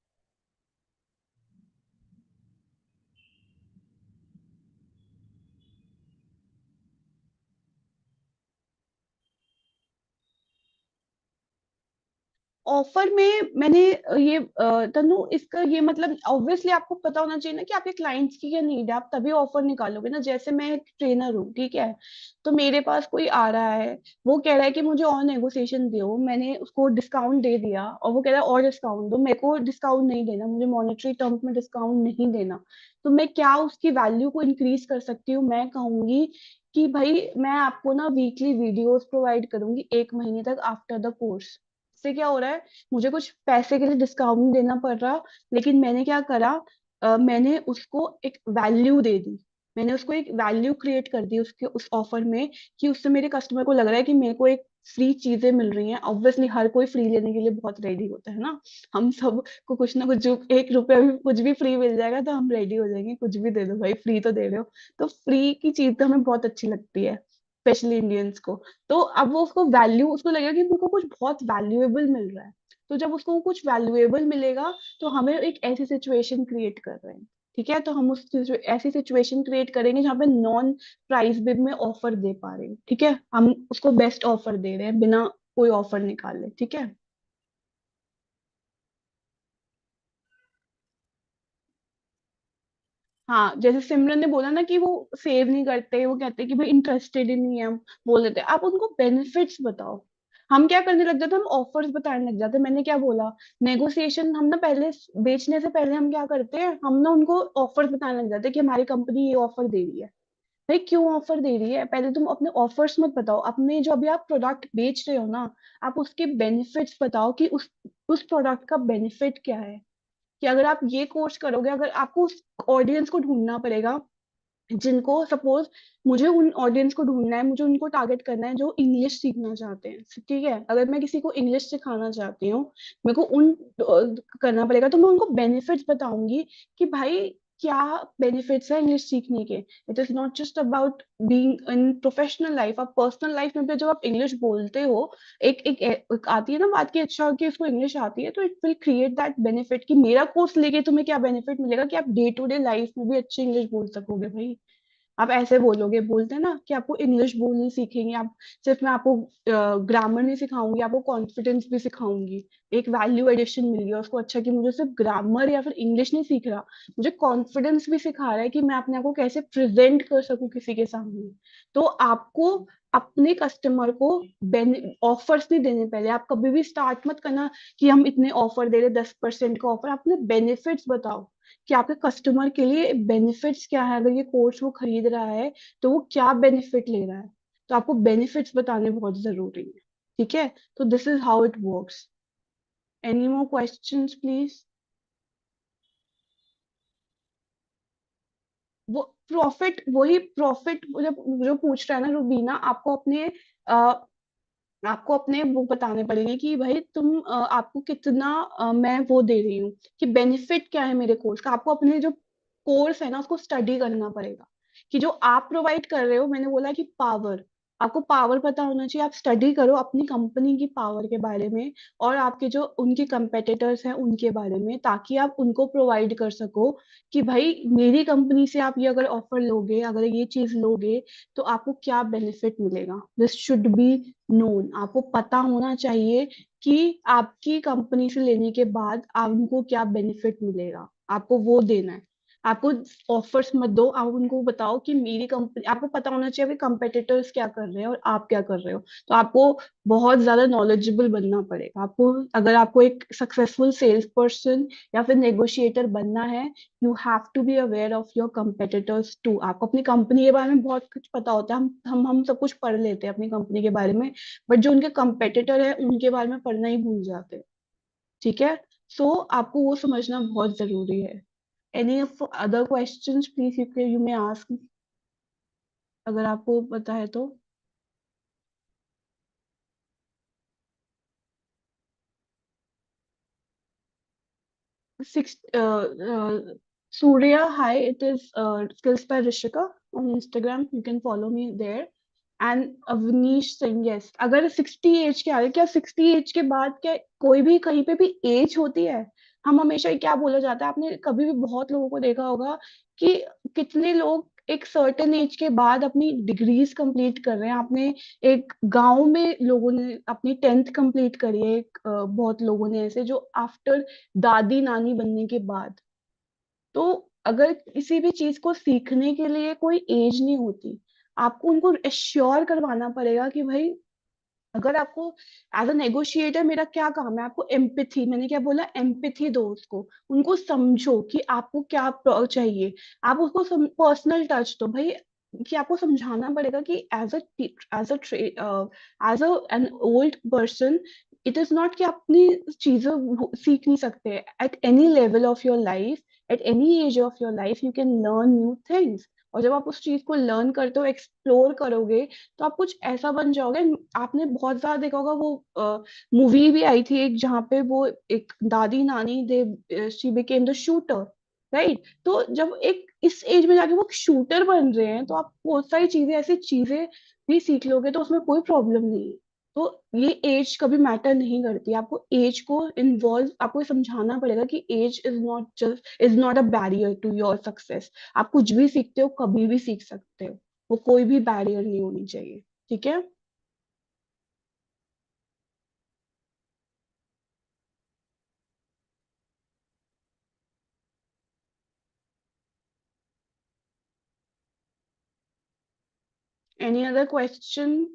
[SPEAKER 1] ऑफर में मैंने तनु, इसका ये मतलब ऑब्वियसली आपको पता होना चाहिए ना कि आपके क्लाइंट्स की क्या नीड है, आप तभी ऑफर निकालोगे ना। जैसे मैं एक ट्रेनर हूँ, ठीक है, तो मेरे पास कोई आ रहा है, वो कह रहा है कि मुझे और नेगोशिएशन दो, मैंने उसको डिस्काउंट दे दिया और वो कह रहा है और डिस्काउंट दो, मेरे को डिस्काउंट नहीं देना, मुझे मॉनेटरी टर्म्स में डिस्काउंट नहीं देना, तो मैं क्या उसकी वैल्यू को इंक्रीज कर सकती हूँ, मैं कहूंगी कि भाई मैं आपको ना वीकली वीडियोस प्रोवाइड करूंगी 1 महीने तक आफ्टर द कोर्स। इससे क्या हो रहा है, मुझे कुछ पैसे के लिए डिस्काउंट देना पड़ रहा, लेकिन मैंने क्या करा, मैंने उसको एक वैल्यू दे दी, मैंने उसको एक वैल्यू क्रिएट कर दी उसके उस ऑफर में, कि उससे मेरे कस्टमर को लग रहा है कि मेरे को एक फ्री चीजें मिल रही हैं। ऑब्वियसली हर कोई फ्री लेने के लिए बहुत रेडी होता है ना, हम सब को कुछ ना कुछ, जो 1 रुपया भी कुछ भी फ्री मिल जाएगा तो हम रेडी हो जाएंगे, कुछ भी दे दो भाई, फ्री तो दे रहे हो। तो फ्री की चीज तो हमें बहुत अच्छी लगती है, स्पेशली इंडियंस को। तो अब वो उसको वैल्यू, उसको लगेगा कि मेरे को कुछ बहुत वैल्यूएबल मिल रहा है। तो जब उसको कुछ वैल्यूएबल मिलेगा, तो हमें एक ऐसी सिचुएशन क्रिएट कर रहे हैं, ठीक है, तो हम ऐसी सिचुएशन क्रिएट करेंगे जहाँ पे नॉन प्राइस बिड में ऑफर दे पा रहे हैं, ठीक है, हम उसको बेस्ट ऑफर दे रहे हैं बिना कोई ऑफर निकाले, ठीक है। हाँ, जैसे सिमरन ने बोला ना कि वो सेव नहीं करते, वो कहते हैं कि भाई इंटरेस्टेड ही नहीं है, हम बोल देते हैं, आप उनको बेनिफिट्स बताओ। हम क्या करने लग जाते हैं, हम ऑफर्स बताने लग जाते हैं। मैंने क्या बोला, नेगोशिएशन हम ना पहले, बेचने से पहले हम क्या करते हैं, हम ना उनको ऑफर्स बताने लग जाते हैं कि हमारी कंपनी ये ऑफर दे रही है। भाई क्यों ऑफर दे रही है, पहले तुम अपने ऑफर्स मत बताओ, अपने जो अभी आप प्रोडक्ट बेच रहे हो ना, आप उसके बेनिफिट्स बताओ कि उस प्रोडक्ट का बेनिफिट क्या है। कि अगर आप ये कोर्स करोगे, अगर आपको उस ऑडियंस को ढूंढना पड़ेगा जिनको सपोज, मुझे उन ऑडियंस को ढूंढना है, मुझे उनको टारगेट करना है जो इंग्लिश सीखना चाहते हैं, ठीक है। अगर मैं किसी को इंग्लिश सिखाना चाहती हूँ, मेरे को उन करना पड़ेगा, तो मैं उनको बेनिफिट्स बताऊंगी कि भाई क्या बेनिफिट्स है इंग्लिश सीखने के। It is not just about being in professional life, आप पर्सनल लाइफ में भी जब आप इंग्लिश बोलते हो, एक आती है ना बात की, अच्छा कि उसको इंग्लिश आती है, तो it will create that benefit कि मेरा कोर्स लेके तुम्हें क्या बेनिफिट मिलेगा, कि आप डे टू डे लाइफ में भी अच्छी इंग्लिश बोल सकोगे भाई। आप ऐसे बोलोगे, बोलते हैं ना कि आपको इंग्लिश बोलनी सीखेंगे आप, सिर्फ मैं आपको ग्रामर नहीं सिखाऊंगी, आपको कॉन्फिडेंस भी सिखाऊंगी। एक वैल्यू एडिशन मिल गया उसको, अच्छा कि मुझे सिर्फ ग्रामर या फिर इंग्लिश नहीं सीख रहा, मुझे कॉन्फिडेंस भी सिखा रहा है कि मैं अपने आप को कैसे प्रेजेंट कर सकूं किसी के सामने। तो आपको अपने कस्टमर को ऑफर्स नहीं देने, पहले आप कभी भी स्टार्ट मत करना कि हम इतने ऑफर दे रहे, 10% का ऑफर, अपने बेनिफिट्स बताओ कि आपके कस्टमर के लिए बेनिफिट्स क्या है, अगर ये कोर्स वो खरीद रहा है तो वो क्या बेनिफिट ले रहा है। तो आपको बेनिफिट्स बताने बहुत जरूरी है, ठीक है। तो this is how it works. Any more questions please. वो प्रॉफिट, वही प्रॉफिट जब जो पूछ रहा है ना रुबीना, आपको अपने वो बताने पड़ेंगे कि भाई आपको कितना मैं वो दे रही हूँ, कि बेनिफिट क्या है मेरे कोर्स का। आपको अपने जो कोर्स है ना उसको स्टडी करना पड़ेगा, कि जो आप प्रोवाइड कर रहे हो, मैंने बोला कि पावर, आपको पावर पता होना चाहिए। आप स्टडी करो अपनी कंपनी की पावर के बारे में, और आपके जो उनके कंपेटिटर्स हैं उनके बारे में, ताकि आप उनको प्रोवाइड कर सको कि भाई मेरी कंपनी से आप ये अगर ऑफर लोगे, अगर ये चीज लोगे, तो आपको क्या बेनिफिट मिलेगा। दिस शुड बी नोन, आपको पता होना चाहिए कि आपकी कंपनी से लेने के बाद आपको क्या बेनिफिट मिलेगा, आपको वो देना है। आपको ऑफर्स मत दो, आप उनको बताओ कि मेरी कंपनी, आपको पता होना चाहिए कि कंपेटिटर्स क्या कर रहे हैं और आप क्या कर रहे हो। तो आपको बहुत ज्यादा नॉलेजेबल बनना पड़ेगा आपको, अगर आपको एक सक्सेसफुल सेल्स पर्सन या फिर नेगोशिएटर बनना है। You have to be aware of your competitors too. आपको अपनी कंपनी के बारे में बहुत कुछ पता होता है, हम सब कुछ पढ़ लेते हैं अपनी कंपनी के बारे में, बट जो उनके कंपेटिटर है उनके बारे में पढ़ना ही भूल जाते हैं, ठीक है। सो आपको वो समझना बहुत जरूरी है। Any other questions please you may ask, अगर आपको पता है तो। Six, Surya, hi, it is Skills by Rishika on Instagram. You can follow me there. And Avnish Singh, yes. अगर 60 एज के आ रहे, क्या 60 एज के बाद क्या कोई भी कहीं पे भी एज होती है। हम हमेशा क्या बोला जाता है, आपने कभी भी बहुत लोगों को देखा होगा कि कितने लोग एक सर्टेन एज के बाद अपनी डिग्रीज कंप्लीट कर रहे हैं। आपने एक गांव में लोगों ने अपनी 10th कंप्लीट करी है, बहुत लोगों ने ऐसे जो आफ्टर दादी नानी बनने के बाद। तो अगर किसी भी चीज को सीखने के लिए कोई एज नहीं होती, आपको उनको एश्योर करवाना पड़ेगा कि भाई, अगर आपको एज अ नेगोशिएटर मेरा क्या काम है, आपको एम्पैथी, मैंने क्या बोला, एम्पैथी दो उसको, उनको समझो कि आपको क्या चाहिए। आप उसको पर्सनल टच दो भाई, कि आपको समझाना पड़ेगा कि as a as a an old person, it is not कि आप अपनी चीजें सीख नहीं सकते। At any level of your life, at any age of your life, you can learn new things. और जब आप उस चीज को लर्न करते हो, एक्सप्लोर करोगे, तो आप कुछ ऐसा बन जाओगे। आपने बहुत ज्यादा देखा होगा, वो मूवी भी आई थी एक, जहाँ पे वो एक दादी नानी, they she became the shooter, right. तो जब एक इस एज में जाके वो शूटर बन रहे हैं, तो आप बहुत सारी चीजें, ऐसी चीजें भी सीख लोगे, तो उसमें कोई प्रॉब्लम नहीं है। तो ये एज कभी मैटर नहीं करती, आपको एज को इन्वॉल्व, आपको ये समझाना पड़ेगा कि age is not a barrier to your success. आप कुछ भी सीखते हो, कभी भी सीख सकते हो, वो कोई भी बैरियर नहीं होनी चाहिए, ठीक है। Any other question.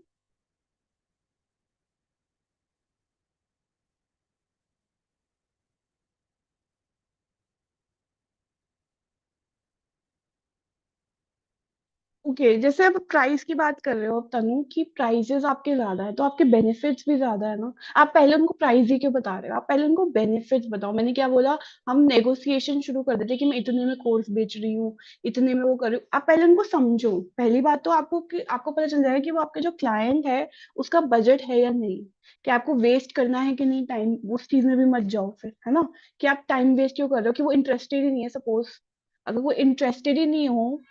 [SPEAKER 1] ओके, जैसे आप प्राइस की बात कर रहे हो तनु, कि प्राइजेस आपके ज्यादा है तो आपके बेनिफिट्स भी ज्यादा है ना। आप पहले उनको प्राइस ही क्यों बता रहे हो, आप पहले उनको बेनिफिट्स बताओ। मैंने क्या बोला, हम नेगोशिएशन शुरू कर देते कि मैं इतने में कोर्स बेच रही हूँ, इतने में वो कर रही हूँ। आप पहले उनको समझो। पहली बात तो आपको आपको पता चल जाएगा कि वो आपके जो क्लाइंट है उसका बजट है या नहीं, कि आपको वेस्ट करना है कि नहीं टाइम। उस चीज में भी मत जाओ फिर, है ना, कि आप टाइम वेस्ट क्यों कर रहे हो, कि वो इंटरेस्टेड ही नहीं है सपोज। अगर वो इंटरेस्टेड ही नहीं हो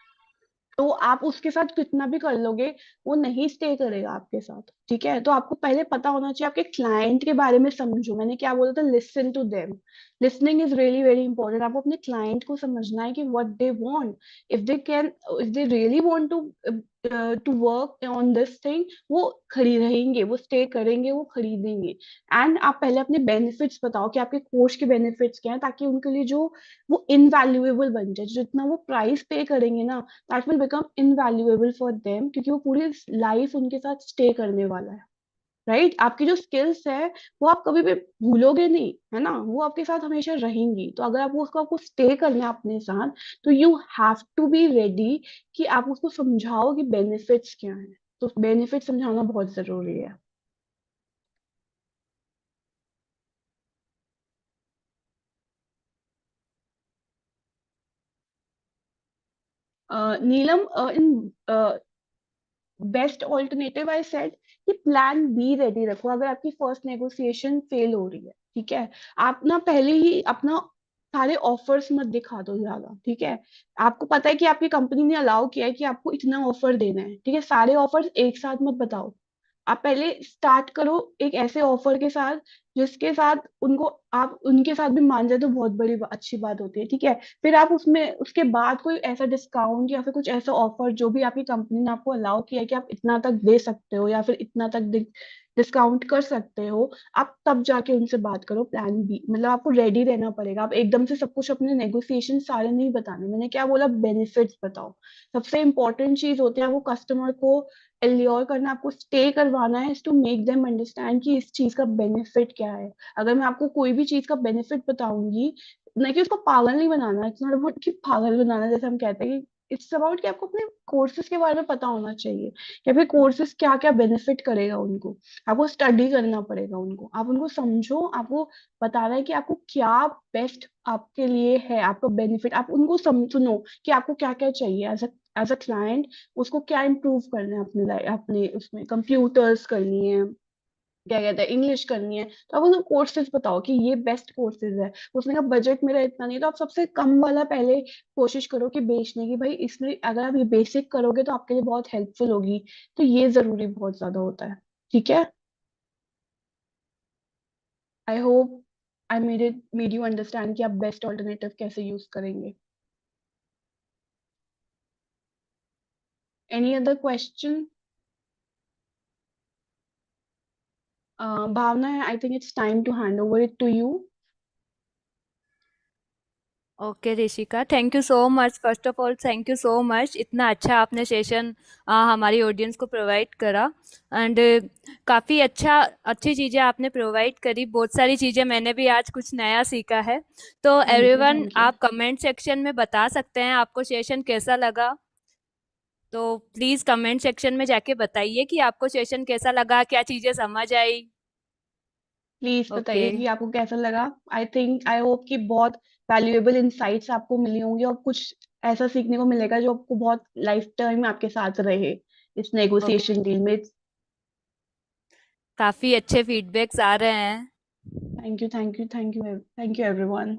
[SPEAKER 1] तो आप उसके साथ कितना भी कर लोगे, वो नहीं स्टे करेगा आपके साथ। ठीक है, तो आपको पहले पता होना चाहिए, आपके क्लाइंट के बारे में समझो। मैंने क्या बोला था, listen to them. Listening is really very important. आपको अपने क्लाइंट को समझना है कि what they want. If they can, if they really want to work on this thing, वो खड़ी रहेंगे, वो स्टे करेंगे, वो खरीदेंगे। एंड आप पहले अपने बेनिफिट्स बताओ कि आपके कोर्स के बेनिफिट्स क्या है, ताकि उनके लिए जो वो इनवैल्यूएबल बन जाए। जितना वो प्राइस पे करेंगे ना, that will become invaluable for them, क्योंकि वो पूरी लाइफ उनके साथ स्टे करने वाला है। राइट, आपकी जो स्किल्स है वो आप कभी भी भूलोगे नहीं, है ना, वो आपके साथ हमेशा रहेंगी। तो अगर आपको उसको आपको स्टे करना है अपने साथ, तो you have to be ready कि आप उसको समझाओ कि बेनिफिट्स क्या है। तो बेनिफिट समझाना बहुत जरूरी है। Neelam, in best alternative I said कि प्लान बी रेडी रखो अगर आपकी फर्स्ट नेगोशिएशन फेल हो रही है। ठीक है, आप ना पहले ही अपना सारे ऑफर्स मत दिखा दो ज्यादा। ठीक है, आपको पता है कि आपकी कंपनी ने अलाउ किया है कि आपको इतना ऑफर देना है, ठीक है, सारे ऑफर्स एक साथ मत बताओ। आप पहले स्टार्ट करो एक ऐसे ऑफर के साथ जिसके साथ उनको, आप उनके साथ भी मान जाए तो बहुत बड़ी अच्छी बात होती है। ठीक है, फिर आप उसमें उसके बाद कोई ऐसा डिस्काउंट या फिर कुछ ऐसा ऑफर जो भी आपकी कंपनी ने आपको अलाउ किया है कि आप इतना तक दे सकते हो या फिर इतना तक डिस्काउंट कर सकते हो, आप तब जाके उनसे बात करो। प्लान बी, मतलब आपको रेडी रहना पड़ेगा। आप एकदम से सब कुछ अपने नेगोशिएशन सारे नहीं बताने। मैंने क्या बोला, बेनिफिट्स बताओ। सबसे इंपॉर्टेंट चीज होती है वो कस्टमर को एल्योर करना, आपको स्टे करवाना है, टू मेक देम अंडरस्टैंड कि इस चीज का बेनिफिट क्या है। अगर मैं आपको कोई भी चीज का बेनिफिट बताऊंगी, नहीं कि उसको पागल नहीं बनाना, इट्स नॉट अबाउट कि पागल बनाना जैसे हम कहते हैं, कि इट्स अबाउट कि आपको अपने कोर्सेज के बारे में पता होना चाहिए कि फिर कोर्सेज क्या क्या बेनिफिट करेगा उनको। आपको स्टडी करना पड़ेगा उनको, आप उनको समझो, आपको बता रहा है कि आपको क्या बेस्ट आपके लिए है, आपका बेनिफिट। आप उनको सुनो कि आपको क्या क्या चाहिए एज अ क्लाइंट, उसको क्या इम्प्रूव करना है अपनी लाइफ, अपने उसमें कंप्यूटर्स करनी है, क्या कहते हैं, इंग्लिश करनी है। तो आप उसको कोर्सेज बताओ कि ये बेस्ट कोर्सेज है। उसने कहा बजट मेरा इतना नहीं है, तो आप सबसे कम वाला पहले कोशिश करो कि बेचने की, भाई इसमें अगर आप ये बेसिक करोगे तो आपके लिए बहुत हेल्पफुल होगी। तो ये जरूरी बहुत ज्यादा होता है। ठीक है, I hope I made you understand कि आप बेस्ट ऑल्टरनेटिव कैसे यूज करेंगे। Any other question? Bhavna, I think it's time to hand over it to you.
[SPEAKER 2] Okay Rishika, thank you so much. First of all thank you so much, इतना अच्छा आपने session हमारी audience को provide करा। And काफ़ी अच्छी चीज़ें आपने प्रोवाइड करी। बहुत सारी चीज़ें मैंने भी आज कुछ नया सीखा है। तो
[SPEAKER 1] thank you,
[SPEAKER 2] everyone,
[SPEAKER 1] thank you.
[SPEAKER 2] आप कमेंट सेक्शन में बता सकते हैं आपको सेशन कैसा लगा। तो प्लीज़ कमेंट सेक्शन में जाके बताइए कि आपको सेशन कैसा लगा, क्या चीज़ें समझ आई।
[SPEAKER 1] Please
[SPEAKER 2] okay.
[SPEAKER 1] बताइए कि आपको कैसा लगा। आई थिंक, आई होप कि बहुत वैल्यूएबल इंसाइट्स आपको मिली होंगी और कुछ ऐसा सीखने को मिलेगा जो आपको बहुत लाइफ टाइम आपके साथ रहे इस
[SPEAKER 2] ओके,
[SPEAKER 1] नेगोशिएशन डील में।
[SPEAKER 2] काफ़ी अच्छे फीडबैक्स आ रहे हैं।
[SPEAKER 1] Thank you, thank you, thank you, thank you everyone.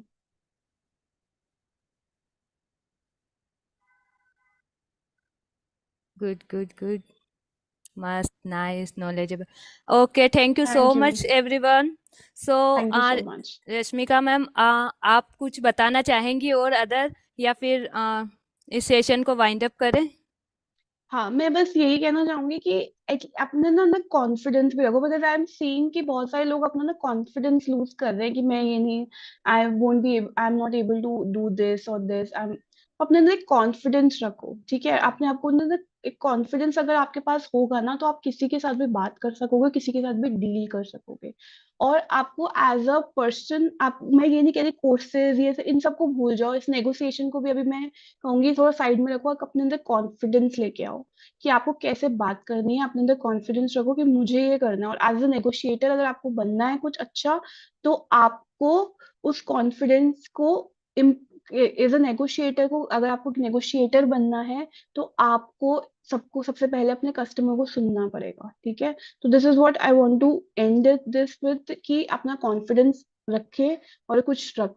[SPEAKER 2] Good good good. मस्त, nice, knowledgeable. Okay, thank you so
[SPEAKER 1] thank you,
[SPEAKER 2] much everyone. So
[SPEAKER 1] thank you so much.
[SPEAKER 2] Rashmika ma'am, आप कुछ बताना चाहेंगी और अदर, या फिर इस सेशन को वाइंड अप करें?
[SPEAKER 1] हाँ, मैं बस यही कहना चाहूंगी कि अपने ना कॉन्फिडेंस भी रखो, बिकॉज आई एम सीइंग कि बहुत सारे लोग अपना ना कॉन्फिडेंस लूज कर रहे हैं कि मैं ये नहीं, I won't be, I am not able to do this और दिस। अपने अंदर एक कॉन्फिडेंस रखो, ठीक है? अपने आप को अंदर एक कॉन्फिडेंस अगर आपके पास होगा ना, तो आप किसी के साथ भी बात कर सकोगे, किसी के साथ भी डील कर सकोगे। और आपको एज अ पर्सन, आप, मैं ये नहीं कह रही कोर्सेज ये इन सबको भूल जाओ, इस नेगोशिएशन को भी अभी मैं कहूंगी थोड़ा साइड में रखो, और अपने अंदर कॉन्फिडेंस लेके आओ कि आपको कैसे बात करनी है। अपने अंदर कॉन्फिडेंस रखो कि मुझे ये करना है, और एज अ नेगोशिएटर अगर आपको बनना है कुछ अच्छा, तो आपको उस कॉन्फिडेंस को, एज अ नेगोशिएटर को, अगर आपको नेगोशिएटर बनना है, तो आपको सबको सबसे पहले अपने कस्टमर को सुनना पड़ेगा, ठीक है? तो this is what I want to end this with, कि अपना कॉन्फिडेंस रखे और कुछ रख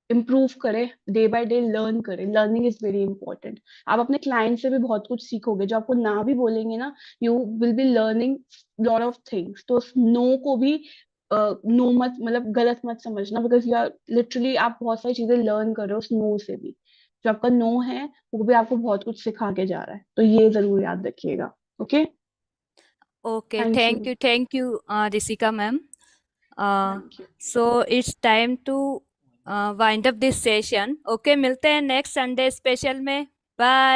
[SPEAKER 1] इम्प्रूव करे, डे बाय डे लर्न करे। Learning is very important. आप अपने क्लाइंट से भी बहुत कुछ सीखोगे, जो आपको ना भी बोलेंगे ना, you will be learning lot of things. तो नो को भी नो मत, मतलब गलत मत समझना, बिकॉज यू आर लिटरली, आप बहुत सारी चीजें लर्न कर रहे हो उस नो से भी। जो आपका नो है वो भी आपको बहुत कुछ सिखा के जा रहा है, तो ये जरूर याद रखिएगा। Okay,
[SPEAKER 2] Okay,
[SPEAKER 1] thank you.
[SPEAKER 2] thank you, Risika ma'am.
[SPEAKER 1] Thank you.
[SPEAKER 2] So it's time to wind up this session. Okay, मिलते हैं नेक्स्ट संडे स्पेशल में। बाय।